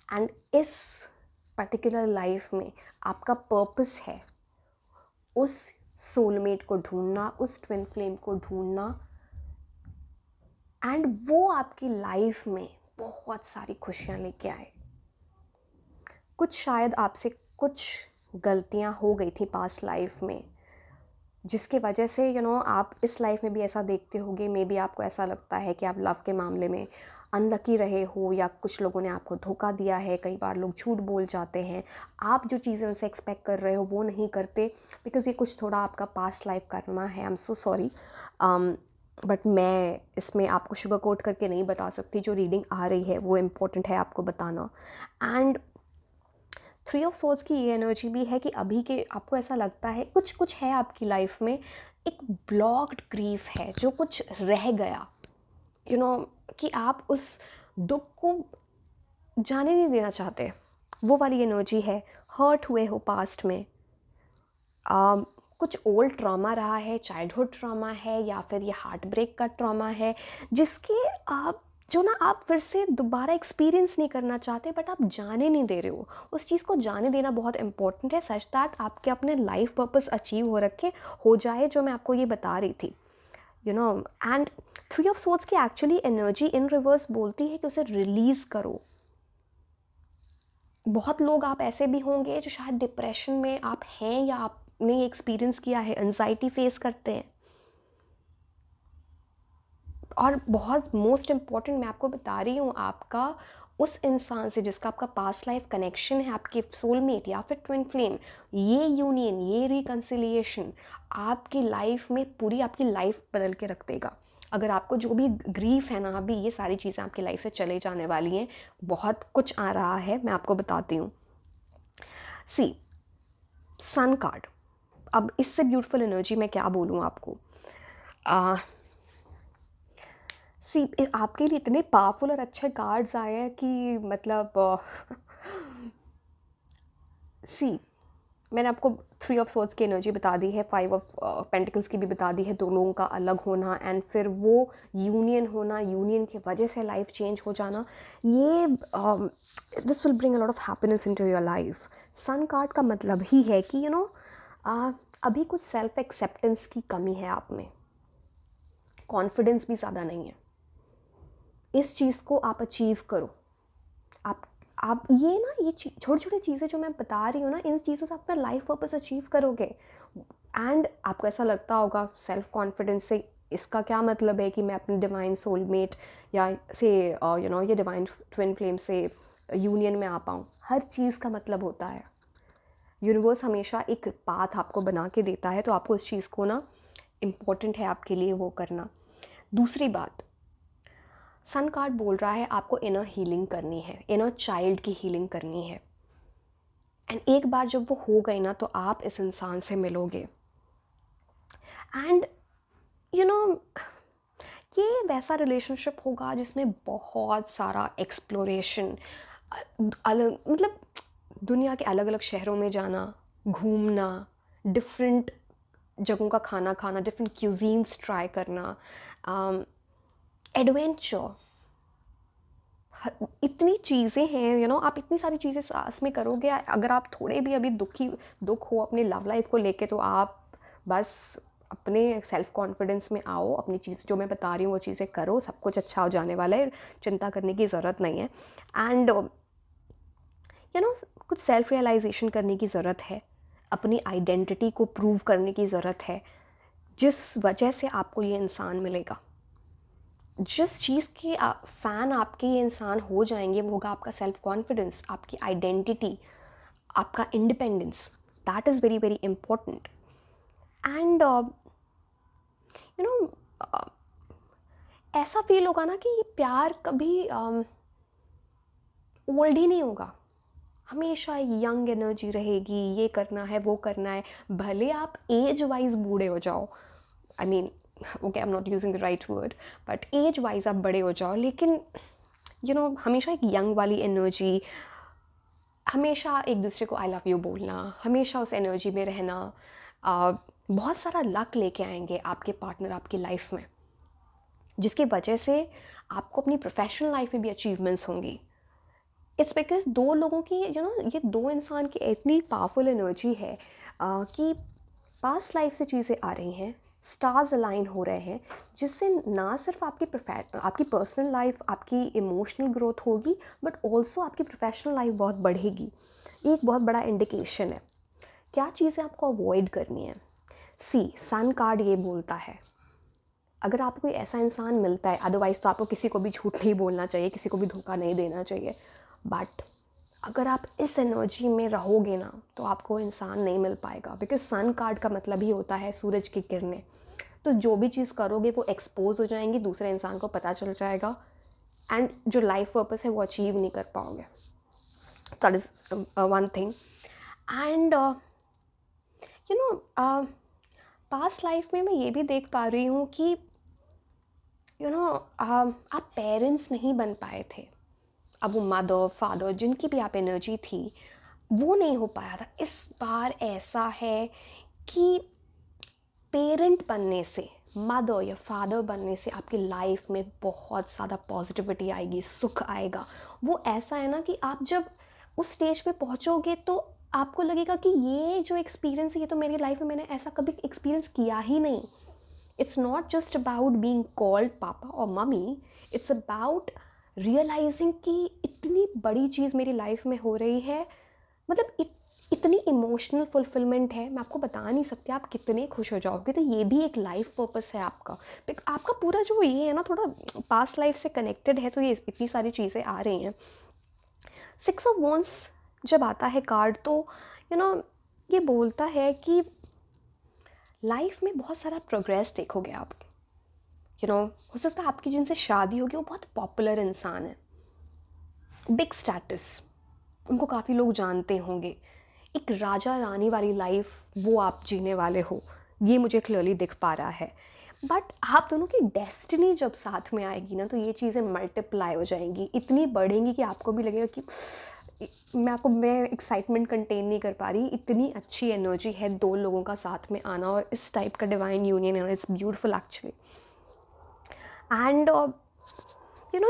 एंड इस पर्टिकुलर लाइफ में आपका पर्पस है उस सोलमेट को ढूंढना, उस ट्विन फ्लेम को ढूंढना, एंड वो आपकी लाइफ में बहुत सारी खुशियाँ लेके आए. कुछ शायद आपसे कुछ गलतियाँ हो गई थी पास्ट लाइफ में, जिसकी वजह से आप इस लाइफ में भी ऐसा देखते होगे. मे बी आपको ऐसा लगता है कि आप लव के मामले में अनलकी रहे हो, या कुछ लोगों ने आपको धोखा दिया है. कई बार लोग झूठ बोल जाते हैं. आप जो चीज़ें उनसे एक्सपेक्ट कर रहे हो वो नहीं करते, बिकॉज़ ये कुछ थोड़ा आपका पास्ट लाइफ कर्मा है. I am so sorry, but मैं इसमें आपको शुगर कोट करके नहीं बता सकती. जो रीडिंग आ रही है वो इम्पोर्टेंट है आपको बताना. एंड 3 ऑफ सोर्ड्स की ये एनर्जी भी है कि अभी के आपको ऐसा लगता है कुछ है आपकी लाइफ में, एक ब्लॉक्ड ग्रीफ है जो कुछ रह गया, कि आप उस दुख को जाने नहीं देना चाहते. वो वाली एनर्जी है. हर्ट हुए हो पास्ट में, कुछ ओल्ड ट्रॉमा रहा है, चाइल्डहुड ट्रॉमा है, या फिर ये हार्ट ब्रेक का ट्रॉमा है, जिसके आप फिर से दोबारा एक्सपीरियंस नहीं करना चाहते, बट आप जाने नहीं दे रहे हो. उस चीज़ को जाने देना बहुत इंपॉर्टेंट है, सच दैट आपके अपने लाइफ पर्पस अचीव हो जाए, जो मैं आपको ये बता रही थी. एंड 3 ऑफ सोर्ड्स की एक्चुअली एनर्जी इन रिवर्स बोलती है कि उसे रिलीज़ करो. बहुत लोग आप ऐसे भी होंगे जो शायद डिप्रेशन में आप हैं, या आपने एक्सपीरियंस किया है, एंजाइटी फेस करते हैं. और बहुत मोस्ट इम्पॉर्टेंट मैं आपको बता रही हूँ, आपका उस इंसान से जिसका आपका पास्ट लाइफ कनेक्शन है, आपके सोलमेट या फिर ट्विन फ्लेम, ये यूनियन, ये रिकन्सिलिएशन आपकी लाइफ में पूरी आपकी लाइफ बदल के रख देगा. अगर आपको जो भी ग्रीफ है ना, अभी ये सारी चीज़ें आपकी लाइफ से चले जाने वाली हैं. बहुत कुछ आ रहा है, मैं आपको बताती हूँ. सी, सन कार्ड. अब इससे ब्यूटीफुल एनर्जी मैं क्या बोलूँ आपको. सी, आपके लिए इतने पावरफुल और अच्छे कार्ड्स आए हैं कि मतलब सी, मैंने आपको 3 ऑफ सोर्ड्स की एनर्जी बता दी है, 5 ऑफ पेंटिकल्स की भी बता दी है. दो लोगों का अलग होना एंड फिर वो यूनियन होना, यूनियन की वजह से लाइफ चेंज हो जाना, ये this will bring a lot of happiness into your life. Sun card का मतलब ही है कि अभी कुछ सेल्फ एक्सेप्टेंस की कमी है आप में. कॉन्फिडेंस भी ज़्यादा नहीं है. इस चीज़ को आप अचीव करो. आप आप ये ना ये छोटी छोटी चीज़ें जो मैं बता रही हूँ ना, इन चीज़ों से आप अपना लाइफ पर्पस अचीव करोगे। एंड आपको ऐसा लगता होगा सेल्फ कॉन्फिडेंस से इसका क्या मतलब है कि मैं अपने डिवाइन सोलमेट या से ये डिवाइन ट्विन फ्लेम से यूनियन में आ पाऊँ। हर चीज़ का मतलब होता है। यूनिवर्स हमेशा एक पाथ आपको बना के देता है, तो आपको उस चीज़ को ना इम्पोर्टेंट है आपके लिए वो करना। दूसरी बात, सन कार्ड बोल रहा है आपको इनर हीलिंग करनी है, इनर चाइल्ड की हीलिंग करनी है। एंड एक बार जब वो हो गई ना, तो आप इस इंसान से मिलोगे। एंड यू नो ये वैसा रिलेशनशिप होगा जिसमें बहुत सारा एक्सप्लोरेशन, अलग मतलब दुनिया के अलग अलग शहरों में जाना, घूमना, डिफरेंट जगहों का खाना खाना, डिफरेंट क्यूजीन्स ट्राई करना, एडवेंचर, इतनी चीज़ें हैं आप इतनी सारी चीज़ें साथ में करोगे। अगर आप थोड़े भी अभी दुख हो अपनी लव लाइफ को लेके, तो आप बस अपने सेल्फ कॉन्फिडेंस में आओ, अपनी चीज़ जो मैं बता रही हूँ वो चीज़ें करो, सब कुछ अच्छा हो जाने वाला है, चिंता करने की ज़रूरत नहीं है। एंड कुछ सेल्फ रियलाइजेशन करने की ज़रूरत है, अपनी आइडेंटिटी को प्रूव करने की ज़रूरत है, जिस वजह से आपको ये इंसान मिलेगा। जिस चीज़ के फ़ैन आपके ये इंसान हो जाएंगे, वो होगा आपका सेल्फ कॉन्फिडेंस, आपकी आइडेंटिटी, आपका independence. That is very very important. And ऐसा फील होगा ना कि ये प्यार कभी ओल्ड ही नहीं होगा, हमेशा यंग एनर्जी रहेगी, ये करना है वो करना है। भले आप एज वाइज बूढ़े हो जाओ, I mean okay, I am not using the right word, but age wise आप बड़े हो जाओ, लेकिन हमेशा एक यंग वाली एनर्जी, हमेशा एक दूसरे को आई लव यू बोलना, हमेशा उस एनर्जी में रहना, बहुत सारा लक लेके आएंगे आपके पार्टनर आपकी लाइफ में, जिसकी वजह से आपको अपनी प्रोफेशनल लाइफ में भी अचीवमेंट्स होंगी। इट्स बिकॉज दो लोगों की ये दो इंसान की इतनी पावरफुल एनर्जी है कि पास्ट लाइफ से चीज़ें आ रही हैं, स्टार्स अलाइन हो रहे हैं, जिससे ना सिर्फ आपकी पर्सनल लाइफ, आपकी इमोशनल ग्रोथ होगी, बट ऑल्सो आपकी प्रोफेशनल लाइफ बहुत बढ़ेगी। एक बहुत बड़ा इंडिकेशन है। क्या चीज़ें आपको अवॉइड करनी है? सन कार्ड ये बोलता है, अगर आपको कोई ऐसा इंसान मिलता है, अदरवाइज़ तो आपको किसी को भी झूठ नहीं बोलना चाहिए, किसी को भी धोखा नहीं देना चाहिए, बट अगर आप इस एनर्जी में रहोगे ना, तो आपको इंसान नहीं मिल पाएगा। बिकॉज सन कार्ड का मतलब ही होता है सूरज की किरणें। तो जो भी चीज़ करोगे वो एक्सपोज हो जाएंगी, दूसरे इंसान को पता चल जाएगा, एंड जो लाइफ पर्पस है वो अचीव नहीं कर पाओगे। That is one thing. And past life में मैं ये भी देख पा रही हूँ कि आप पेरेंट्स नहीं बन पाए थे। अब वो मदर फादर जिनकी भी आप एनर्जी थी, वो नहीं हो पाया था। इस बार ऐसा है कि पेरेंट बनने से, मदर या फादर बनने से आपकी लाइफ में बहुत ज़्यादा पॉजिटिविटी आएगी, सुख आएगा। वो ऐसा है ना कि आप जब उस स्टेज पे पहुंचोगे, तो आपको लगेगा कि ये जो एक्सपीरियंस है, ये तो मेरी लाइफ में मैंने ऐसा कभी एक्सपीरियंस किया ही नहीं। It's not just about being called पापा और मम्मी, इट्स अबाउट रियलाइजिंग कि इतनी बड़ी चीज़ मेरी लाइफ में हो रही है। मतलब इतनी इमोशनल फुलफिलमेंट है, मैं आपको बता नहीं सकती आप कितने खुश हो जाओगे। तो ये भी एक लाइफ पर्पस है आपका। आपका पूरा जो ये है ना, थोड़ा पास्ट लाइफ से कनेक्टेड है, तो ये इतनी सारी चीज़ें आ रही हैं। 6 ऑफ वॉन्ड्स जब आता है कार्ड, तो ये बोलता है कि लाइफ में बहुत सारा प्रोग्रेस देखोगे आप। हो सकता है आपकी जिनसे शादी होगी वो बहुत पॉपुलर इंसान है, बिग स्टेटस, उनको काफ़ी लोग जानते होंगे, एक राजा रानी वाली लाइफ वो आप जीने वाले हो, ये मुझे क्लियरली दिख पा रहा है। बट आप दोनों की डेस्टिनी जब साथ में आएगी ना, तो ये चीज़ें मल्टीप्लाई हो जाएंगी, इतनी बढ़ेंगी कि आपको भी लगेगा कि मैं एक्साइटमेंट कंटेन नहीं कर पा रही। इतनी अच्छी एनर्जी है दो लोगों का साथ में आना, और इस टाइप का डिवाइन यूनियन है, इट्स ब्यूटीफुल एक्चुअली। एंड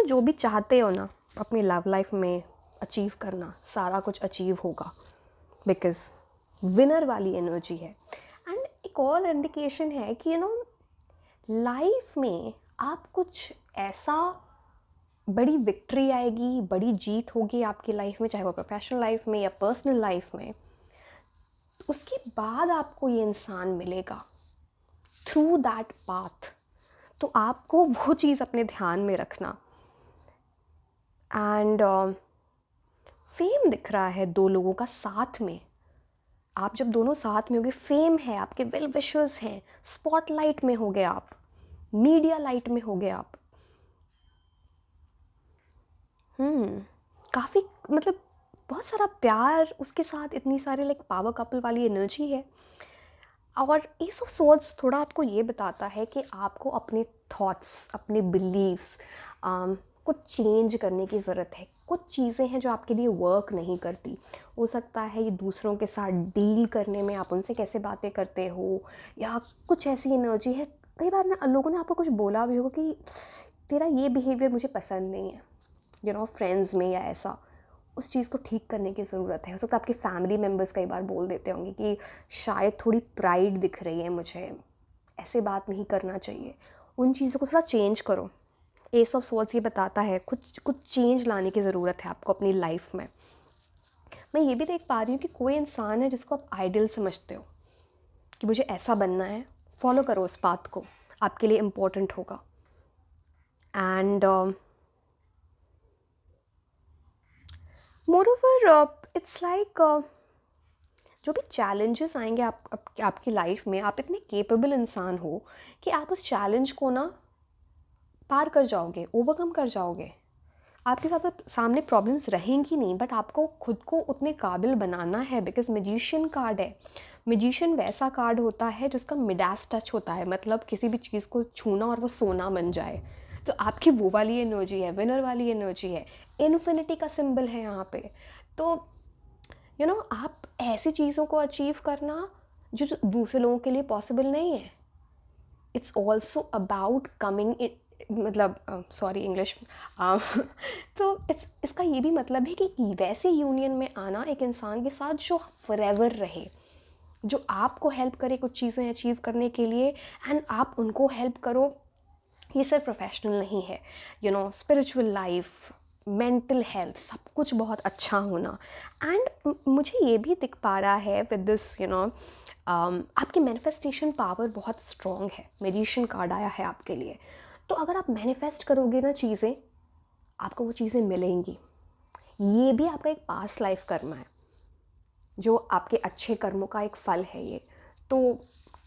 जो भी चाहते हो ना अपनी लव लाइफ में अचीव करना, सारा कुछ अचीव होगा, बिकॉज विनर वाली एनर्जी है। एंड एक और इंडिकेशन है कि लाइफ में आप कुछ ऐसा बड़ी विक्ट्री आएगी, बड़ी जीत होगी आपकी लाइफ में, चाहे वो प्रोफेशनल लाइफ में या पर्सनल लाइफ में, उसके बाद आपको ये इंसान मिलेगा थ्रू दैट पाथ। तो आपको वो चीज़ अपने ध्यान में रखना। एंड फेम दिख रहा है दो लोगों का साथ में। आप जब दोनों साथ में होगे, फेम है, आपके वेल विशर्स हैं, स्पॉटलाइट में होगे आप, मीडिया लाइट में होगे आप। काफ़ी मतलब बहुत सारा प्यार उसके साथ, इतनी सारी लाइक पावर कपल वाली एनर्जी है। और एस ऑफ सोर्ड्स थोड़ा आपको ये बताता है कि आपको अपने थॉट्स, अपने बिलीव्स कुछ चेंज करने की ज़रूरत है। कुछ चीज़ें हैं जो आपके लिए वर्क नहीं करती। हो सकता है ये दूसरों के साथ डील करने में, आप उनसे कैसे बातें करते हो, या कुछ ऐसी एनर्जी है। कई बार ना लोगों ने आपको कुछ बोला भी होगा कि तेरा ये बिहेवियर मुझे पसंद नहीं है, फ्रेंड्स में या ऐसा। उस चीज़ को ठीक करने की ज़रूरत है। हो सकता है आपके फैमिली मेम्बर्स कई बार बोल देते होंगे कि शायद थोड़ी प्राइड दिख रही है मुझे, ऐसे बात नहीं करना चाहिए। उन चीज़ों को थोड़ा चेंज करो। एस ऑफ सोर्ड्स ये बताता है कुछ कुछ चेंज लाने की ज़रूरत है आपको अपनी लाइफ में। मैं ये भी देख पा रही हूँ कि कोई इंसान है जिसको आप आइडल समझते हो कि मुझे ऐसा बनना है, फॉलो करो उस बात को, आपके लिए इम्पोर्टेंट होगा। एंड मोरओवर इट्स लाइक जो भी चैलेंजेस आएंगे आपकी लाइफ में, आप इतने केपेबल इंसान हो कि आप उस चैलेंज को ना पार कर जाओगे, ओवरकम कर जाओगे। आपके सामने प्रॉब्लम्स रहेंगी नहीं, बट आपको खुद को उतने काबिल बनाना है। बिकॉज मैजिशियन कार्ड है। मैजिशियन वैसा कार्ड होता है जिसका मिडास टच होता है, मतलब किसी भी चीज़ को छूना और वो सोना बन जाए। तो आपकी वो वाली एनर्जी है, विनर वाली एनर्जी है, इन्फिनिटी का सिंबल है यहाँ पे। तो आप ऐसी चीज़ों को अचीव करना जो दूसरे लोगों के लिए पॉसिबल नहीं है। It's also about coming in, मतलब सॉरी इंग्लिश, तो इसका ये भी मतलब है कि वैसे यूनियन में आना एक इंसान के साथ जो फॉरएवर रहे, जो आपको हेल्प करे कुछ चीज़ें अचीव करने के लिए, एंड आप उनको हेल्प करो। ये सिर्फ प्रोफेशनल नहीं है, स्पिरिचुअल लाइफ, मेंटल हेल्थ, सब कुछ बहुत अच्छा होना। एंड मुझे ये भी दिख पा रहा है विद दिस आपकी मैनिफेस्टेशन पावर बहुत स्ट्रॉन्ग है। मैजिशियन कार्ड आया है आपके लिए। तो अगर आप मैनिफेस्ट करोगे ना चीज़ें, आपको वो चीज़ें मिलेंगी। ये भी आपका एक पास्ट लाइफ कर्म है, जो आपके अच्छे कर्मों का एक फल है ये। तो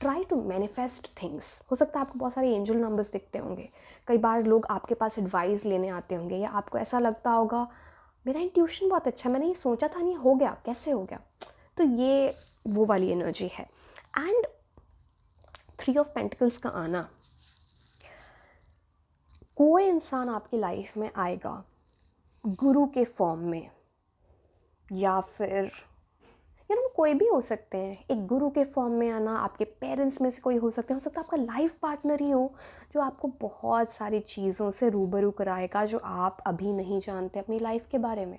ट्राई टू मैनिफेस्ट थिंग्स। हो सकता है आपको बहुत सारे एंजल नंबर्स दिखते होंगे, कई बार लोग आपके पास एडवाइस लेने आते होंगे, या आपको ऐसा लगता होगा मेरा इंट्यूशन बहुत अच्छा, मैंने ये सोचा था नहीं, हो गया, कैसे हो गया। तो ये वो वाली एनर्जी है। एंड 3 ऑफ पेंटिकल्स का आना, कोई इंसान आपकी लाइफ में आएगा गुरु के फॉर्म में, या फिर कोई भी हो सकते हैं। एक गुरु के फॉर्म में आना, आपके पेरेंट्स में से कोई हो सकते हैं, हो सकता है आपका लाइफ पार्टनर ही हो, जो आपको बहुत सारी चीज़ों से रूबरू कराएगा जो आप अभी नहीं जानते अपनी लाइफ के बारे में।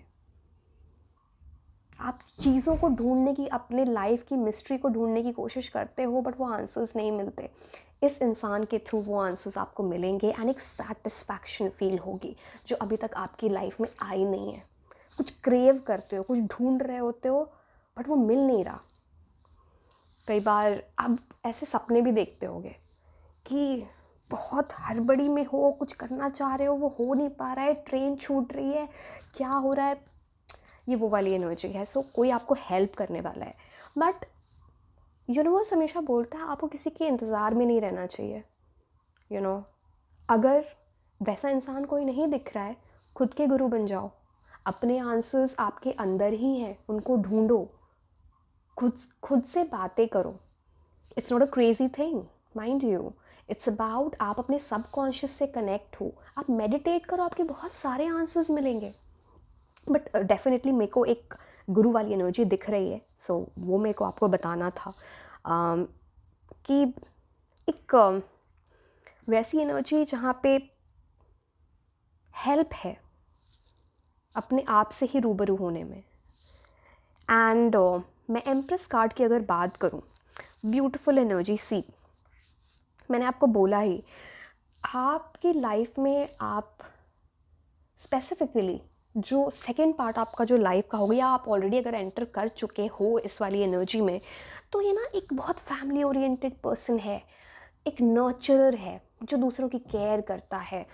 आप चीज़ों को ढूंढने की, अपने लाइफ की मिस्ट्री को ढूंढने की कोशिश करते हो, बट वो आंसर्स नहीं मिलते। इस इंसान के थ्रू वो आंसर्स आपको मिलेंगे, एंड एक सेटिस्फैक्शन फील होगी जो अभी तक आपकी लाइफ में आई नहीं है। कुछ क्रेव करते हो, कुछ ढूंढ रहे होते हो, बट वो मिल नहीं रहा। कई बार आप ऐसे सपने भी देखते होगे कि बहुत हड़बड़ी में हो, कुछ करना चाह रहे हो, वो हो नहीं पा रहा है, ट्रेन छूट रही है, क्या हो रहा है। ये वो वाली एनर्जी है। सो कोई आपको हेल्प करने वाला है, बट यूनिवर्स हमेशा बोलता है आपको किसी के इंतज़ार में नहीं रहना चाहिए। अगर वैसा इंसान कोई नहीं दिख रहा है, खुद के गुरु बन जाओ। अपने आंसर्स आपके अंदर ही हैं, उनको ढूंढो, खुद से बातें करो। It's not a crazy thing, mind you. It's about आप अपने सबकॉन्शियस से कनेक्ट हो। आप मेडिटेट करो, आपके बहुत सारे आंसर्स मिलेंगे। बट डेफिनेटली मेरे को एक गुरु वाली एनर्जी दिख रही है, सो वो मेरे को आपको बताना था। कि एक वैसी एनर्जी जहाँ पे हेल्प है अपने आप से ही रूबरू होने में। एंड मैं एम्प्रेस कार्ड की अगर बात करूँ, ब्यूटीफुल एनर्जी सी, मैंने आपको बोला ही, आपकी लाइफ में आप स्पेसिफिकली जो सेकेंड पार्ट आपका जो लाइफ का होगा, या आप ऑलरेडी अगर एंटर कर चुके हो इस वाली एनर्जी में, तो ये ना एक बहुत फैमिली ओरिएंटेड पर्सन है, एक नर्चरर है जो दूसरों की केयर करता है,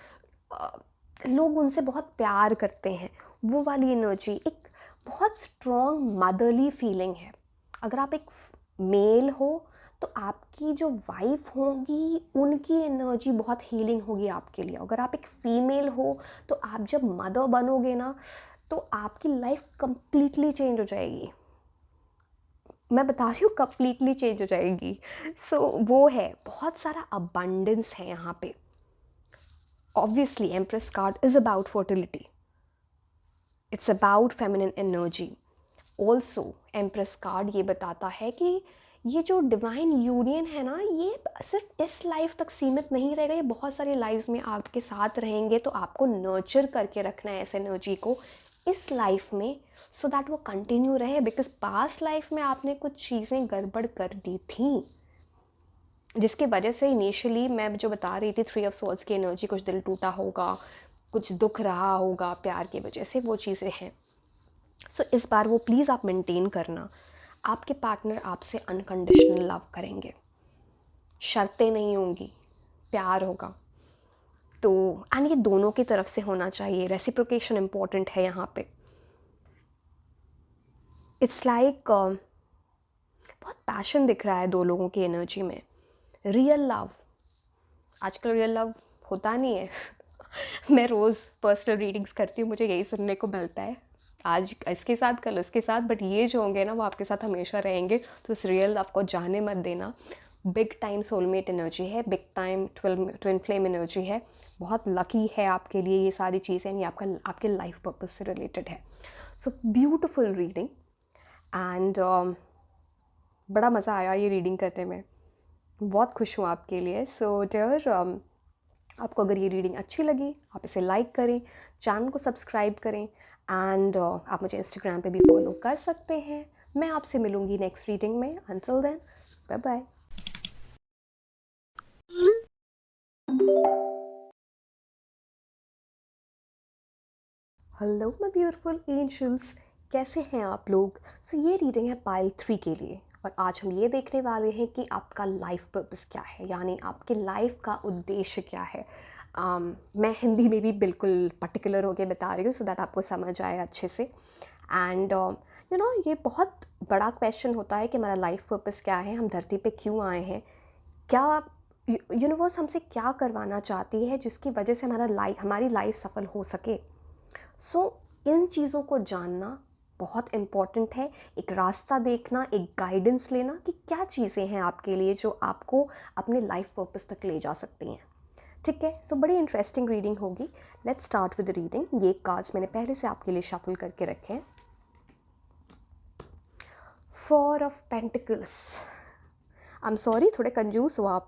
लोग उनसे बहुत प्यार करते हैं, वो वाली एनर्जी, एक बहुत स्ट्रॉन्ग मदरली फीलिंग है। अगर आप एक मेल हो तो आपकी जो वाइफ होगी उनकी एनर्जी बहुत हीलिंग होगी आपके लिए। अगर आप एक फीमेल हो तो आप जब मदर बनोगे ना तो आपकी लाइफ कंप्लीटली चेंज हो जाएगी। मैं बता रही हूँ कंप्लीटली चेंज हो जाएगी। सो वो है, बहुत सारा अबंडेंस है यहाँ पे। Obviously empress card is about fertility, it's about feminine energy. Also empress card ये बताता है कि ये जो डिवाइन यूनियन है ना, ये सिर्फ इस लाइफ तक सीमित नहीं रहेगा, ये बहुत सारी लाइफ में आपके साथ रहेंगे। तो आपको नर्चर करके रखना है इस एनर्जी को इस लाइफ में, सो दैट वो कंटिन्यू रहे। बिकॉज पास्ट लाइफ में आपने कुछ चीज़ें गड़बड़ कर दी थी, जिसकी वजह से इनिशियली मैं जो बता रही थी 3 ऑफ सोल्स की एनर्जी, कुछ दिल टूटा होगा, कुछ दुख रहा होगा प्यार की वजह से, वो चीज़ें हैं। सो इस बार वो प्लीज़ आप मेंटेन करना। आपके पार्टनर आपसे अनकंडीशनल लव करेंगे, शर्तें नहीं होंगी, प्यार होगा। तो एंड ये दोनों की तरफ से होना चाहिए, रेसिप्रोकेशन इम्पॉर्टेंट है यहाँ पे। इट्स लाइक बहुत पैशन दिख रहा है दो लोगों की एनर्जी में, रियल लव। आजकल रियल लव होता नहीं है मैं रोज़ पर्सनल रीडिंग्स करती हूँ, मुझे यही सुनने को मिलता है, आज इसके साथ कल उसके साथ, बट ये जो होंगे ना वो आपके साथ हमेशा रहेंगे। तो इस रियल लव को जाने मत देना। बिग टाइम सोलमेट एनर्जी है, big time twin flame energy है, बहुत लकी है आपके लिए ये सारी चीज़ें, ये आपके लाइफ पर्पस से रिलेटेड है। सो ब्यूटिफुल रीडिंग एंड बड़ा मज़ा आया ये रीडिंग करने में, बहुत खुश हूँ आपके लिए। सो डियर, आपको अगर ये रीडिंग अच्छी लगी आप इसे लाइक करें, चैनल को सब्सक्राइब करें एंड आप मुझे इंस्टाग्राम पे भी फॉलो कर सकते हैं। मैं आपसे मिलूँगी नेक्स्ट रीडिंग में। Until then, bye bye. Hello my beautiful angels, कैसे हैं आप लोग? सो ये रीडिंग है पाइल 3 के लिए, और आज हम ये देखने वाले हैं कि आपका लाइफ पर्पस क्या है, यानी आपके लाइफ का उद्देश्य क्या है। मैं हिंदी में भी बिल्कुल पर्टिकुलर होकर बता रही हूँ सो दैट आपको समझ आए अच्छे से। एंड यू नो, ये बहुत बड़ा क्वेश्चन होता है कि हमारा लाइफ पर्पस क्या है, हम धरती पे क्यों आए हैं, क्या यूनिवर्स हमसे क्या करवाना चाहती है जिसकी वजह से हमारी लाइफ सफल हो सके। सो इन चीज़ों को जानना बहुत इम्पॉर्टेंट है, एक रास्ता देखना, एक गाइडेंस लेना कि क्या चीज़ें हैं आपके लिए जो आपको अपने लाइफ पर्पस तक ले जा सकती हैं। ठीक है, सो बड़ी इंटरेस्टिंग रीडिंग होगी। Let's start with reading. ये कार्ड्स मैंने पहले से आपके लिए शफल करके रखे हैं। 4 of pentacles, I am sorry, थोड़े कंजूस हो आप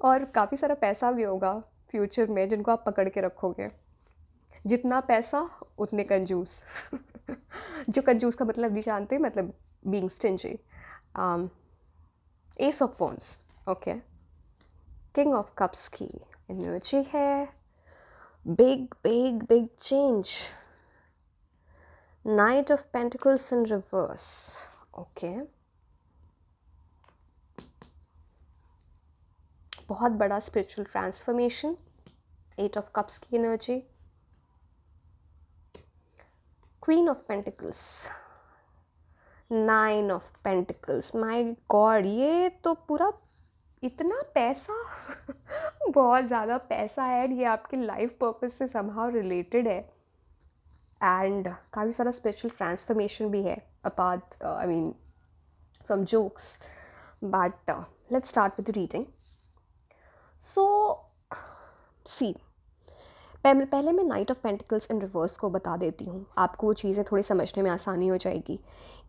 और काफ़ी सारा पैसा भी होगा फ्यूचर में जिनको आप पकड़ के रखोगे। जितना पैसा उतने कंजूस जो कंजूस का मतलब नहीं जानते, मतलब being stingy. S of wands, okay, king of cups की एनर्जी है, big big big change, night of pentacles in reverse, okay, बहुत बड़ा स्पिरिचुअल ट्रांसफॉर्मेशन, 8 ऑफ कप्स की energy, queen of pentacles, 9 of pentacles. My God, ये तो पूरा इतना पैसा बहुत ज़्यादा पैसा है, ये आपके लाइफ पर्पस से समहाउ रिलेटेड है एंड काफ़ी सारा स्पिरिचुअल ट्रांसफॉर्मेशन भी है apart I mean from jokes. But let's start with reading. So see, पहले मैं knight of pentacles in reverse को बता देती हूँ, आपको वो चीज़ें थोड़ी समझने में आसानी हो जाएगी।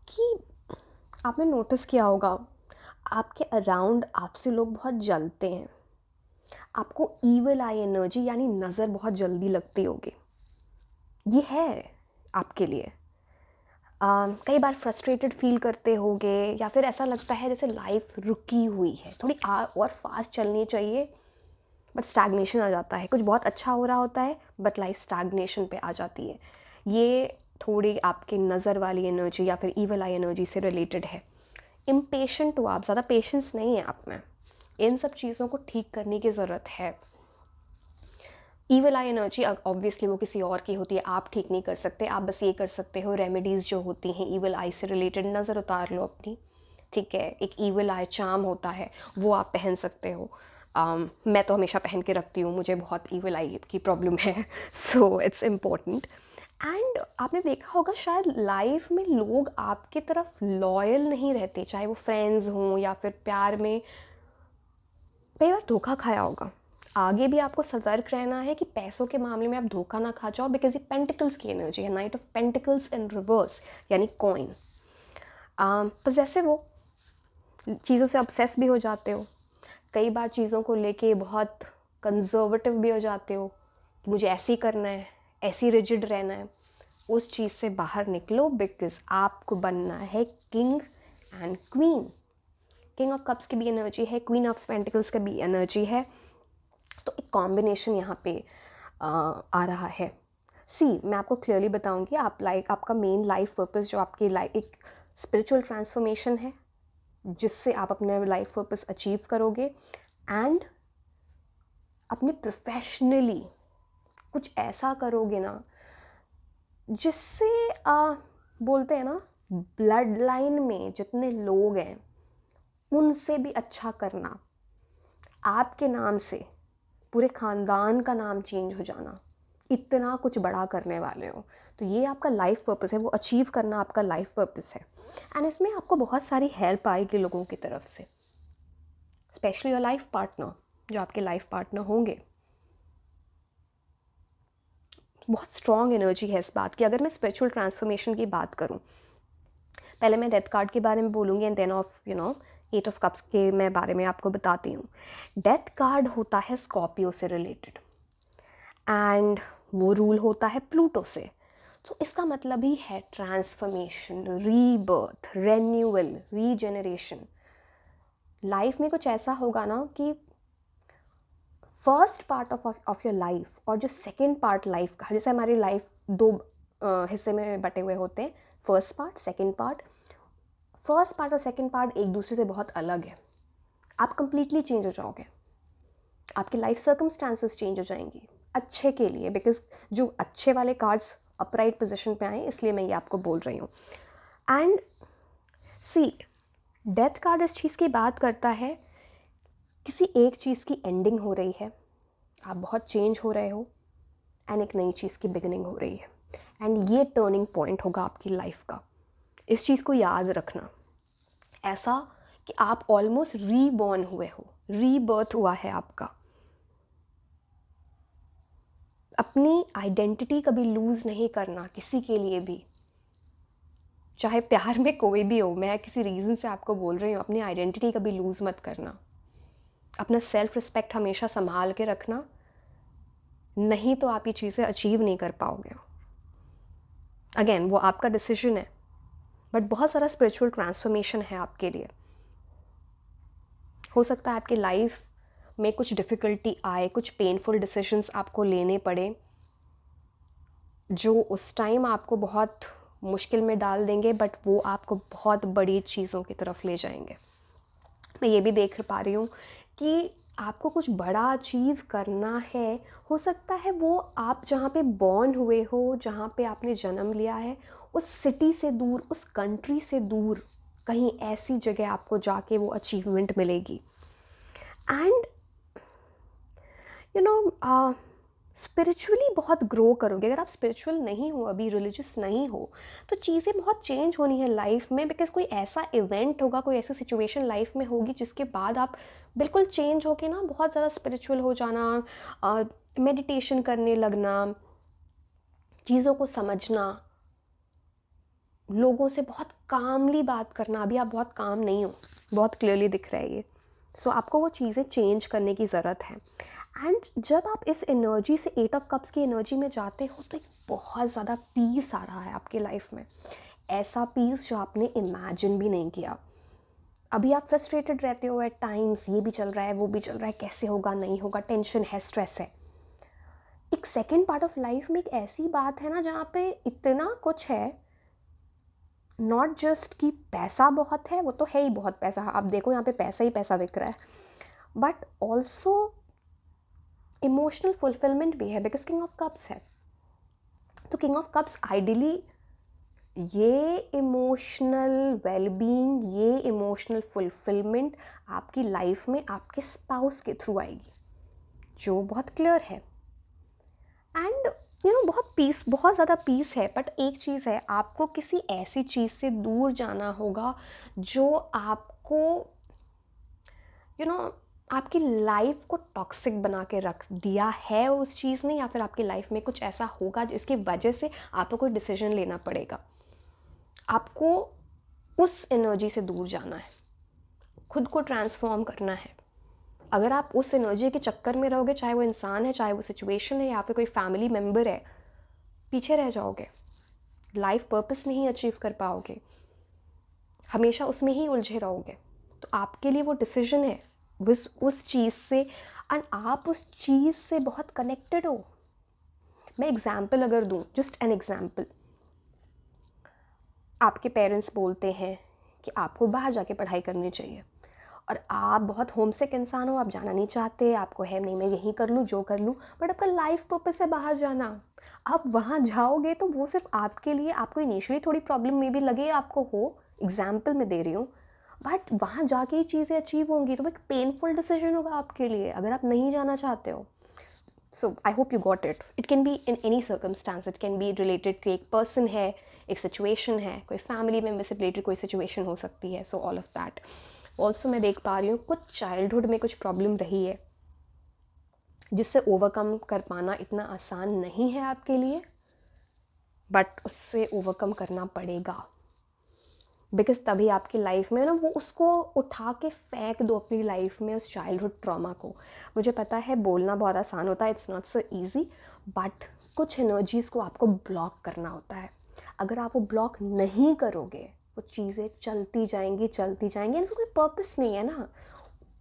कि आपने नोटिस किया होगा आपके अराउंड आपसे लोग बहुत जलते हैं, आपको ईवल आई एनर्जी यानी नज़र बहुत जल्दी लगती होगी, ये है आपके लिए। कई बार फ्रस्ट्रेटेड फील करते होगे या फिर ऐसा लगता है जैसे लाइफ रुकी हुई है, थोड़ी और फास्ट चलनी चाहिए, बट स्टैग्नेशन आ जाता है। कुछ बहुत अच्छा हो रहा होता है बट लाइफ स्टैग्नेशन पे आ जाती है। ये थोड़ी आपकी नज़र वाली एनर्जी या फिर ईवल आई एनर्जी से रिलेटेड है। इम्पेशेंट हो आप, ज़्यादा पेशेंस नहीं है आप में। इन सब चीज़ों को ठीक करने की ज़रूरत है। ईवल आई एनर्जी ऑब्वियसली वो किसी और की होती है, आप ठीक नहीं कर सकते। आप बस ये कर सकते हो, रेमेडीज़ जो होती हैं ईवल आई से रिलेटेड, नज़र उतार लो अपनी, ठीक है। एक ईवल आई चार्म होता है, वो आप पहन सकते हो। मैं तो हमेशा पहन के रखती हूँ, मुझे बहुत ईवल आई की प्रॉब्लम है सो इट्स इम्पोर्टेंट। एंड आपने देखा होगा शायद लाइफ में लोग आपकी तरफ लॉयल नहीं रहते, चाहे वो फ्रेंड्स हों या फिर प्यार में। कई बार धोखा खाया होगा। आगे भी आपको सतर्क रहना है कि पैसों के मामले में आप धोखा ना खा जाओ, बिकॉज ये पेंटिकल्स की एनर्जी है, night of pentacles in reverse, यानी कॉइन। पजेसिव हो, चीज़ों से ऑब्सेस भी हो जाते हो, कई बार चीज़ों को लेके बहुत कंजर्वेटिव भी हो जाते हो कि मुझे ऐसे ही करना है, ऐसे ही रिजिड रहना है। उस चीज़ से बाहर निकलो, बिकॉज आपको बनना है king and queen. King of cups की भी एनर्जी है, क्वीन ऑफ पेंटिकल्स का भी एनर्जी है, तो एक कॉम्बिनेशन यहाँ पे आ रहा है। मैं आपको क्लियरली बताऊंगी, आपका मेन लाइफ पर्पस जो आपकी लाइफ एक स्पिरिचुअल ट्रांसफॉर्मेशन है जिससे आप अपने लाइफ पर्पस अचीव करोगे, एंड अपने प्रोफेशनली कुछ ऐसा करोगे ना जिससे बोलते हैं ना, ब्लड लाइन में जितने लोग हैं उनसे भी अच्छा करना, आपके नाम से पूरे ख़ानदान का नाम चेंज हो जाना, इतना कुछ बड़ा करने वाले हो। तो ये आपका लाइफ पर्पस है, वो अचीव करना आपका लाइफ पर्पस है। एंड इसमें आपको बहुत सारी हेल्प आएगी लोगों की तरफ से, स्पेशली योर लाइफ पार्टनर, जो आपके लाइफ पार्टनर होंगे। बहुत स्ट्रॉन्ग एनर्जी है इस बात की। अगर मैं स्पिरिचुअल ट्रांसफॉर्मेशन की बात करूं, पहले मैं डेथ कार्ड के बारे में बोलूँगी and then of eight of cups के मैं बारे में आपको बताती हूँ। डेथ कार्ड होता है स्कॉर्पियो से रिलेटेड एंड वो रूल होता है प्लूटो से। तो इसका मतलब ही है transformation, rebirth, renewal, regeneration. Life में कुछ ऐसा होगा ना कि first part of your life और जो सेकेंड पार्ट लाइफ का, जैसे हमारी लाइफ दो हिस्से में बटे हुए होते हैं, first part, second part. First part और सेकेंड पार्ट एक दूसरे से बहुत अलग है। आप कंप्लीटली चेंज हो जाओगे, आपकी लाइफ सर्कमस्टांसेस चेंज हो जाएंगी अच्छे के लिए, बिकॉज जो अच्छे वाले कार्ड्स अपराइट पोजीशन पे आए, इसलिए मैं ये आपको बोल रही हूँ। एंड डेथ कार्ड इस चीज़ की बात करता है, किसी एक चीज़ की एंडिंग हो रही है, आप बहुत चेंज हो रहे हो, एंड एक नई चीज़ की बिगिनिंग हो रही है, एंड ये टर्निंग पॉइंट होगा आपकी लाइफ का। इस चीज़ को याद रखना, ऐसा कि आप ऑलमोस्ट रीबॉर्न हुए हो, रीबर्थ हुआ है आपका। अपनी आइडेंटिटी कभी लूज़ नहीं करना किसी के लिए भी, चाहे प्यार में कोई भी हो। मैं किसी रीज़न से आपको बोल रही हूँ, अपनी आइडेंटिटी कभी लूज़ मत करना। अपना सेल्फ रिस्पेक्ट हमेशा संभाल के रखना, नहीं तो आप ये चीज़ें अचीव नहीं कर पाओगे। अगेन वो आपका डिसीजन है, बट बहुत सारा स्पिरिचुअल ट्रांसफॉर्मेशन है आपके लिए। हो सकता है आपकी लाइफ में कुछ डिफ़िकल्टी आए, कुछ पेनफुल डिसीजंस आपको लेने पड़े जो उस टाइम आपको बहुत मुश्किल में डाल देंगे, बट वो आपको बहुत बड़ी चीज़ों की तरफ ले जाएंगे। मैं ये भी देख पा रही हूँ कि आपको कुछ बड़ा अचीव करना है। हो सकता है वो आप जहाँ पे बॉर्न हुए हो, जहाँ पे आपने जन्म लिया है, उस सिटी से दूर, उस कंट्री से दूर, कहीं ऐसी जगह आपको जाके वो अचीवमेंट मिलेगी। एंड स्पिरिचुअली बहुत ग्रो करोगे। अगर आप स्पिरिचुअल नहीं हो, अभी रिलीजियस नहीं हो, तो चीज़ें बहुत चेंज होनी है लाइफ में, बिकॉज कोई ऐसा इवेंट होगा, कोई ऐसी सिचुएशन लाइफ में होगी जिसके बाद आप बिल्कुल चेंज होके ना बहुत ज़्यादा स्पिरिचुअल हो जाना, मेडिटेशन करने लगना, चीज़ों को समझना, लोगों से बहुत कामली बात करना। अभी आप बहुत काम नहीं हो, बहुत क्लियरली दिख रहा है ये। सो आपको वो चीज़ें चेंज करने की ज़रूरत है। एंड जब आप इस एनर्जी से, एट ऑफ कप्स की एनर्जी में जाते हो, तो एक बहुत ज़्यादा पीस आ रहा है आपकी लाइफ में, ऐसा पीस जो आपने इमेजिन भी नहीं किया। अभी आप फ्रस्ट्रेटेड रहते हो एट टाइम्स, ये भी चल रहा है वो भी चल रहा है, कैसे होगा नहीं होगा, टेंशन है, स्ट्रेस है। एक सेकेंड पार्ट ऑफ लाइफ में एक ऐसी बात है ना जहाँ पे इतना कुछ है, नॉट जस्ट कि पैसा बहुत है, वो तो है ही बहुत पैसा, आप देखो यहाँ पे पैसा ही पैसा दिख रहा है, बट ऑल्सो इमोशनल फुलफिलमेंट भी है, बिकॉज किंग ऑफ कप्स है। तो किंग ऑफ कप्स आइडियली ये इमोशनल वेलबींग, ये इमोशनल फुलफिलमेंट आपकी लाइफ में आपके स्पाउस के थ्रू आएगी, जो बहुत क्लियर है। एंड बहुत पीस, बहुत ज़्यादा पीस है। बट एक चीज़ है, आपको किसी ऐसी चीज़ से दूर जाना होगा जो आपको आपकी लाइफ को टॉक्सिक बना के रख दिया है उस चीज़ ने, या फिर आपकी लाइफ में कुछ ऐसा होगा जिसकी वजह से आपको कोई डिसीजन लेना पड़ेगा। आपको उस एनर्जी से दूर जाना है, खुद को ट्रांसफॉर्म करना है। अगर आप उस एनर्जी के चक्कर में रहोगे, चाहे वो इंसान है, चाहे वो सिचुएशन है, या फिर कोई फैमिली मेम्बर है, पीछे रह जाओगे, लाइफ पर्पस नहीं अचीव कर पाओगे, हमेशा उसमें ही उलझे रहोगे। तो आपके लिए वो डिसीजन है उस चीज़ से, एंड आप उस चीज़ से बहुत कनेक्टेड हो। मैं एग्जाम्पल अगर दूँ, जस्ट एन एग्जाम्पल, आपके पेरेंट्स बोलते हैं कि आपको बाहर जाके पढ़ाई करनी चाहिए, और आप बहुत होमसिक इंसान हो, आप जाना नहीं चाहते, आपको है नहीं मैं यहीं कर लूँ जो कर लूँ, बट आपका लाइफ पर्पस है बाहर जाना। आप वहाँ जाओगे तो वो सिर्फ आपके लिए, आपको इनिशियली थोड़ी प्रॉब्लम में भी लगे आपको हो, एग्जाम्पल मैं दे रही हूँ, बट वहाँ जाके ये चीज़ें अचीव होंगी, तो वो एक पेनफुल डिसीजन होगा आपके लिए अगर आप नहीं जाना चाहते हो। So I hope you got it. It can be in any circumstance, it can be related कि एक पर्सन है, एक सिचुएशन है, कोई फैमिली मेम्बर से रिलेटेड कोई सिचुएशन हो सकती है। So all of that. Also मैं देख पा रही हूँ कुछ चाइल्डहुड में कुछ प्रॉब्लम रही है जिससे ओवरकम कर पाना इतना आसान नहीं है आपके लिए, बट उससे ओवरकम करना पड़ेगा, बिकॉज तभी आपकी लाइफ में वो उसको उठा के फेंक दो अपनी लाइफ में, उस चाइल्डहुड ट्रॉमा को। मुझे पता है बोलना बहुत आसान होता है, it's not so easy, but कुछ एनर्जीज़ को आपको ब्लॉक करना होता है। अगर आप वो ब्लॉक नहीं करोगे, वो चीज़ें चलती जाएंगी, इसका कोई पर्पस नहीं है ना।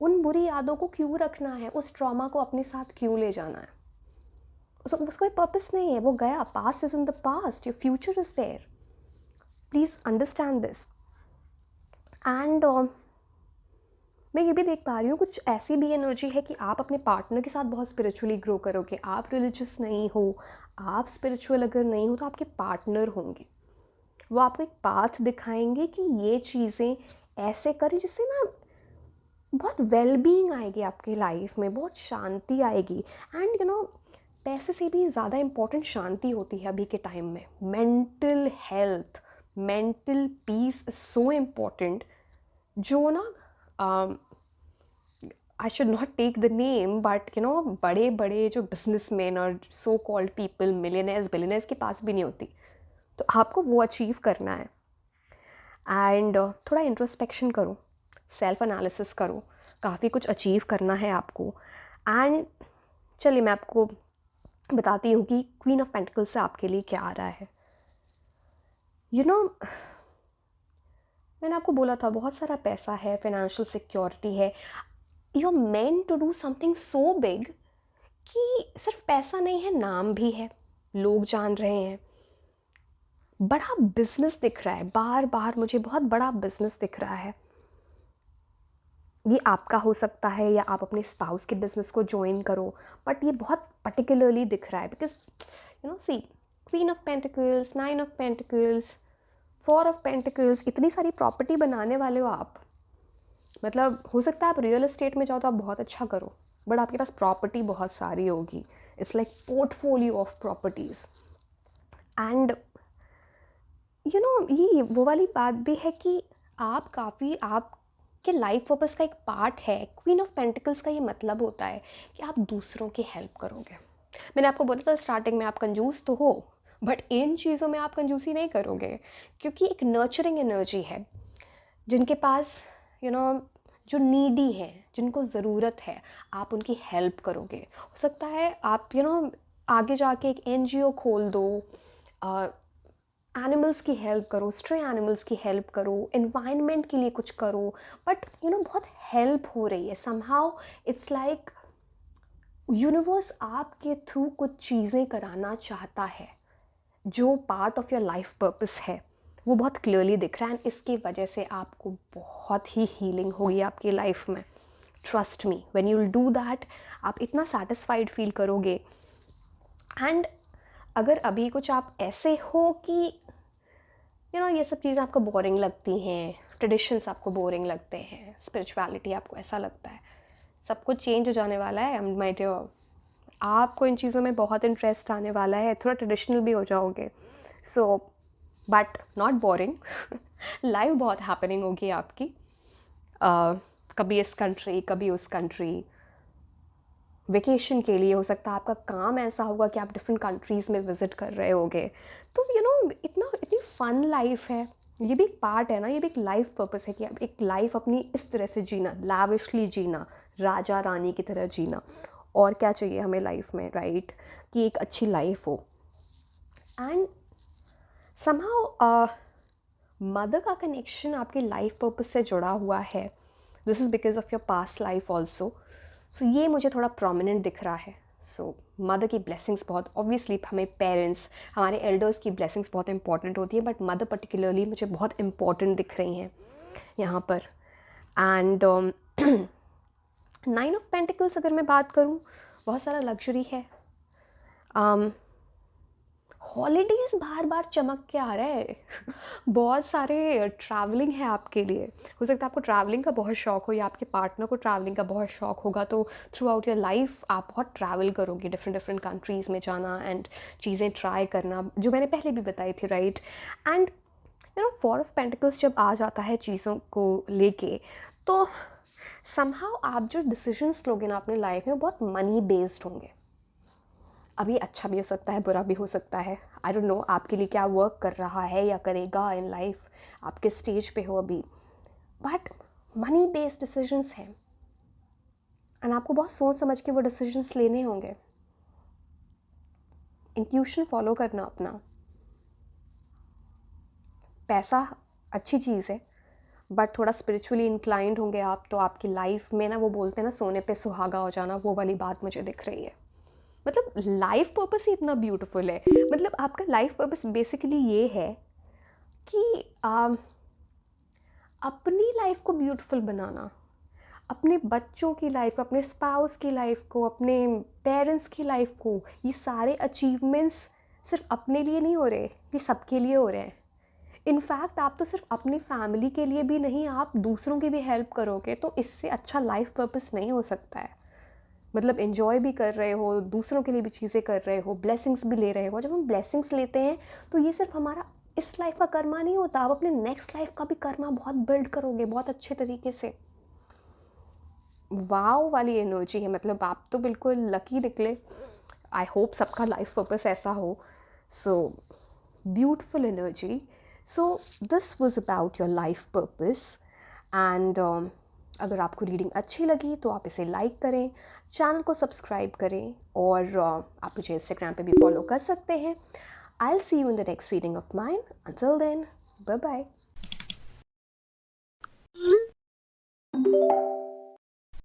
उन बुरी यादों को क्यों रखना है, उस ट्रॉमा को अपने साथ क्यों ले जाना है, उसका कोई पर्पस नहीं है, वो गया, past is in the past, your future is there, please understand this. And मैं ये भी देख पा रही हूँ कुछ ऐसी भी एनर्जी है कि आप अपने पार्टनर के साथ बहुत स्पिरिचुअली ग्रो करोगे। आप रिलीजियस नहीं हो, आप स्पिरिचुअल अगर नहीं हो, तो आपके पार्टनर होंगे, वो आपको एक पाथ दिखाएंगे कि ये चीज़ें ऐसे करें जिससे ना बहुत वेलबींग आएगी आपकी लाइफ में, बहुत शांति आएगी। एंड पैसे से भी ज़्यादा इम्पोर्टेंट शांति होती है अभी के टाइम में। Mental health, mental peace is so important, जो ना I should not take the name, but बड़े बड़े जो बिजनेसमैन और so called people, millionaires billionaires के पास भी नहीं होती। तो आपको वो अचीव करना है। एंड थोड़ा इंट्रोस्पेक्शन करो, सेल्फ एनालिसिस करो, काफ़ी कुछ अचीव करना है आपको। एंड चलिए मैं आपको बताती हूँ कि क्वीन ऑफ पेंटिकल्स से आपके लिए क्या आ रहा है। मैंने आपको बोला था बहुत सारा पैसा है, फाइनेंशियल सिक्योरिटी है, you are meant to do something so big कि सिर्फ पैसा नहीं है, नाम भी है, लोग जान रहे हैं, बड़ा बिजनेस दिख रहा है, बार बार मुझे बहुत बड़ा बिजनेस दिख रहा है। ये आपका हो सकता है या आप अपने स्पाउस के बिजनेस को ज्वाइन करो, बट ये बहुत पर्टिकुलरली दिख रहा है because see queen of pentacles, 9 of pentacles, 4 of pentacles, इतनी सारी प्रॉपर्टी बनाने वाले हो आप। मतलब हो सकता है आप रियल एस्टेट में जाओ तो आप बहुत अच्छा करो, बट आपके पास प्रॉपर्टी बहुत सारी होगी। It's like portfolio of properties. And ये वो वाली बात भी है कि आप काफ़ी आपके लाइफ पर्पस का एक पार्ट है। क्वीन ऑफ पेंटिकल्स का ये मतलब होता है कि आप दूसरों की हेल्प करोगे। मैंने आपको बोला था स्टार्टिंग में, आप कंजूस तो हो, बट इन चीज़ों में आप कंजूसी नहीं करोगे, क्योंकि एक नर्चरिंग एनर्जी है। जिनके पास जो नीडी है, जिनको ज़रूरत है, आप उनकी हेल्प करोगे। हो सकता है आप आगे जाके एक एनजीओ खोल दो, एनिमल्स की हेल्प करो, स्ट्रे एनिमल्स की हेल्प करो, एनवायरनमेंट के लिए कुछ करो, बट बहुत हेल्प हो रही है समहाउ। इट्स लाइक यूनिवर्स आपके थ्रू कुछ चीज़ें कराना चाहता है जो part of your life purpose है, वो बहुत क्लियरली दिख रहा है, एंड इसकी वजह से आपको बहुत ही हीलिंग होगी आपकी लाइफ में। Trust me, when you will do that, आप इतना सेटिस्फाइड फील करोगे। एंड अगर अभी कुछ आप ऐसे हो कि ये सब चीज़ें आपको बोरिंग लगती हैं, ट्रेडिशंस आपको बोरिंग लगते हैं, स्पिरिचुअलिटी आपको ऐसा लगता है, सब कुछ चेंज हो जाने वाला है माय डियर। आपको इन चीज़ों में बहुत इंटरेस्ट आने वाला है, थोड़ा ट्रेडिशनल भी हो जाओगे। So but not boring. Life बहुत हैपनिंग होगी आपकी, कभी इस कंट्री कभी उस कंट्री, वेकेशन के लिए हो सकता है, आपका काम ऐसा होगा कि आप डिफरेंट कंट्रीज़ में विज़िट कर रहे होगे। तो इतनी फ़न लाइफ है, ये भी एक पार्ट है ना, ये भी एक लाइफ पर्पस है कि आप एक लाइफ अपनी इस तरह से जीना, लैविशली जीना, राजा रानी की तरह जीना। और क्या चाहिए हमें लाइफ में, राइट? कि एक अच्छी लाइफ हो। एंड समहाउ मदर का कनेक्शन आपके लाइफ पर्पस से जुड़ा हुआ है। This is because of your past life also. सो ये मुझे थोड़ा प्रोमिनेंट दिख रहा है। सो मदर की ब्लेसिंग्स बहुत, ऑब्वियसली हमें पेरेंट्स, हमारे एल्डर्स की ब्लेसिंग्स बहुत इंपॉर्टेंट होती है, बट मदर पर्टिकुलरली मुझे बहुत इंपॉर्टेंट दिख रही हैं यहाँ पर। एंड 9 ऑफ पेंटिकल्स अगर मैं बात करूँ, बहुत सारा लग्जरी है, हॉलीडेज़ बार बार चमक के आ रहा है। बहुत सारे ट्रैवलिंग है आपके लिए। हो सकता है आपको ट्रैवलिंग का बहुत शौक हो, या आपके पार्टनर को ट्रैवलिंग का बहुत शौक होगा, तो थ्रू आउट योर लाइफ आप बहुत ट्रैवल करोगे, डिफरेंट डिफरेंट कंट्रीज़ में जाना एंड चीज़ें ट्राई करना, जो मैंने पहले भी बताई थी, राइट? एंड 4 ऑफ पेंटिकल्स जब आ जाता है चीज़ों को लेके, तो समहाउ आप जो डिसीजंस लोगे ना अपनी लाइफ में, वो बहुत मनी बेस्ड होंगे। अभी अच्छा भी हो सकता है, बुरा भी हो सकता है, आई डोंट नो आपके लिए क्या वर्क कर रहा है या करेगा इन लाइफ, आप किस स्टेज पे हो अभी, बट मनी बेस्ड डिसीजंस हैं, एंड आपको बहुत सोच समझ के वो डिसीजंस लेने होंगे। इंट्यूशन फॉलो करना अपना। पैसा अच्छी चीज़ है, बट थोड़ा स्पिरिचुअली इंक्लाइंड होंगे आप, तो आपकी लाइफ में ना, वो बोलते हैं ना, सोने पे सुहागा हो जाना, वो वाली बात मुझे दिख रही है। मतलब लाइफ पर्पस ही इतना ब्यूटीफुल है। मतलब आपका लाइफ पर्पस बेसिकली ये है कि अपनी लाइफ को ब्यूटीफुल बनाना, अपने बच्चों की लाइफ को, अपने स्पाउस की लाइफ को, अपने पेरेंट्स की लाइफ को, ये सारे अचीवमेंट्स सिर्फ अपने लिए नहीं हो रहे, ये सबके लिए हो रहे हैं। इनफैक्ट आप तो सिर्फ अपनी फैमिली के लिए भी नहीं, आप दूसरों की भी हेल्प करोगे, तो इससे अच्छा लाइफ पर्पस नहीं हो सकता है। मतलब एंजॉय भी कर रहे हो, दूसरों के लिए भी चीज़ें कर रहे हो, ब्लेसिंग्स भी ले रहे हो। जब हम ब्लेसिंग्स लेते हैं तो ये सिर्फ हमारा इस लाइफ का कर्मा नहीं होता, आप अपने नेक्स्ट लाइफ का भी कर्मा बहुत बिल्ड करोगे बहुत अच्छे तरीके से। वाव वाली एनर्जी है, मतलब आप तो बिल्कुल लकी निकले। आई होप सबका लाइफ पर्पस ऐसा हो। So beautiful energy. So this was about your life purpose. And अगर आपको रीडिंग अच्छी लगी तो आप इसे लाइक करें, चैनल को सब्सक्राइब करें, और आप मुझे इंस्टाग्राम पे भी फॉलो कर सकते हैं। I will see you in the next reading of mine. Until then, bye bye.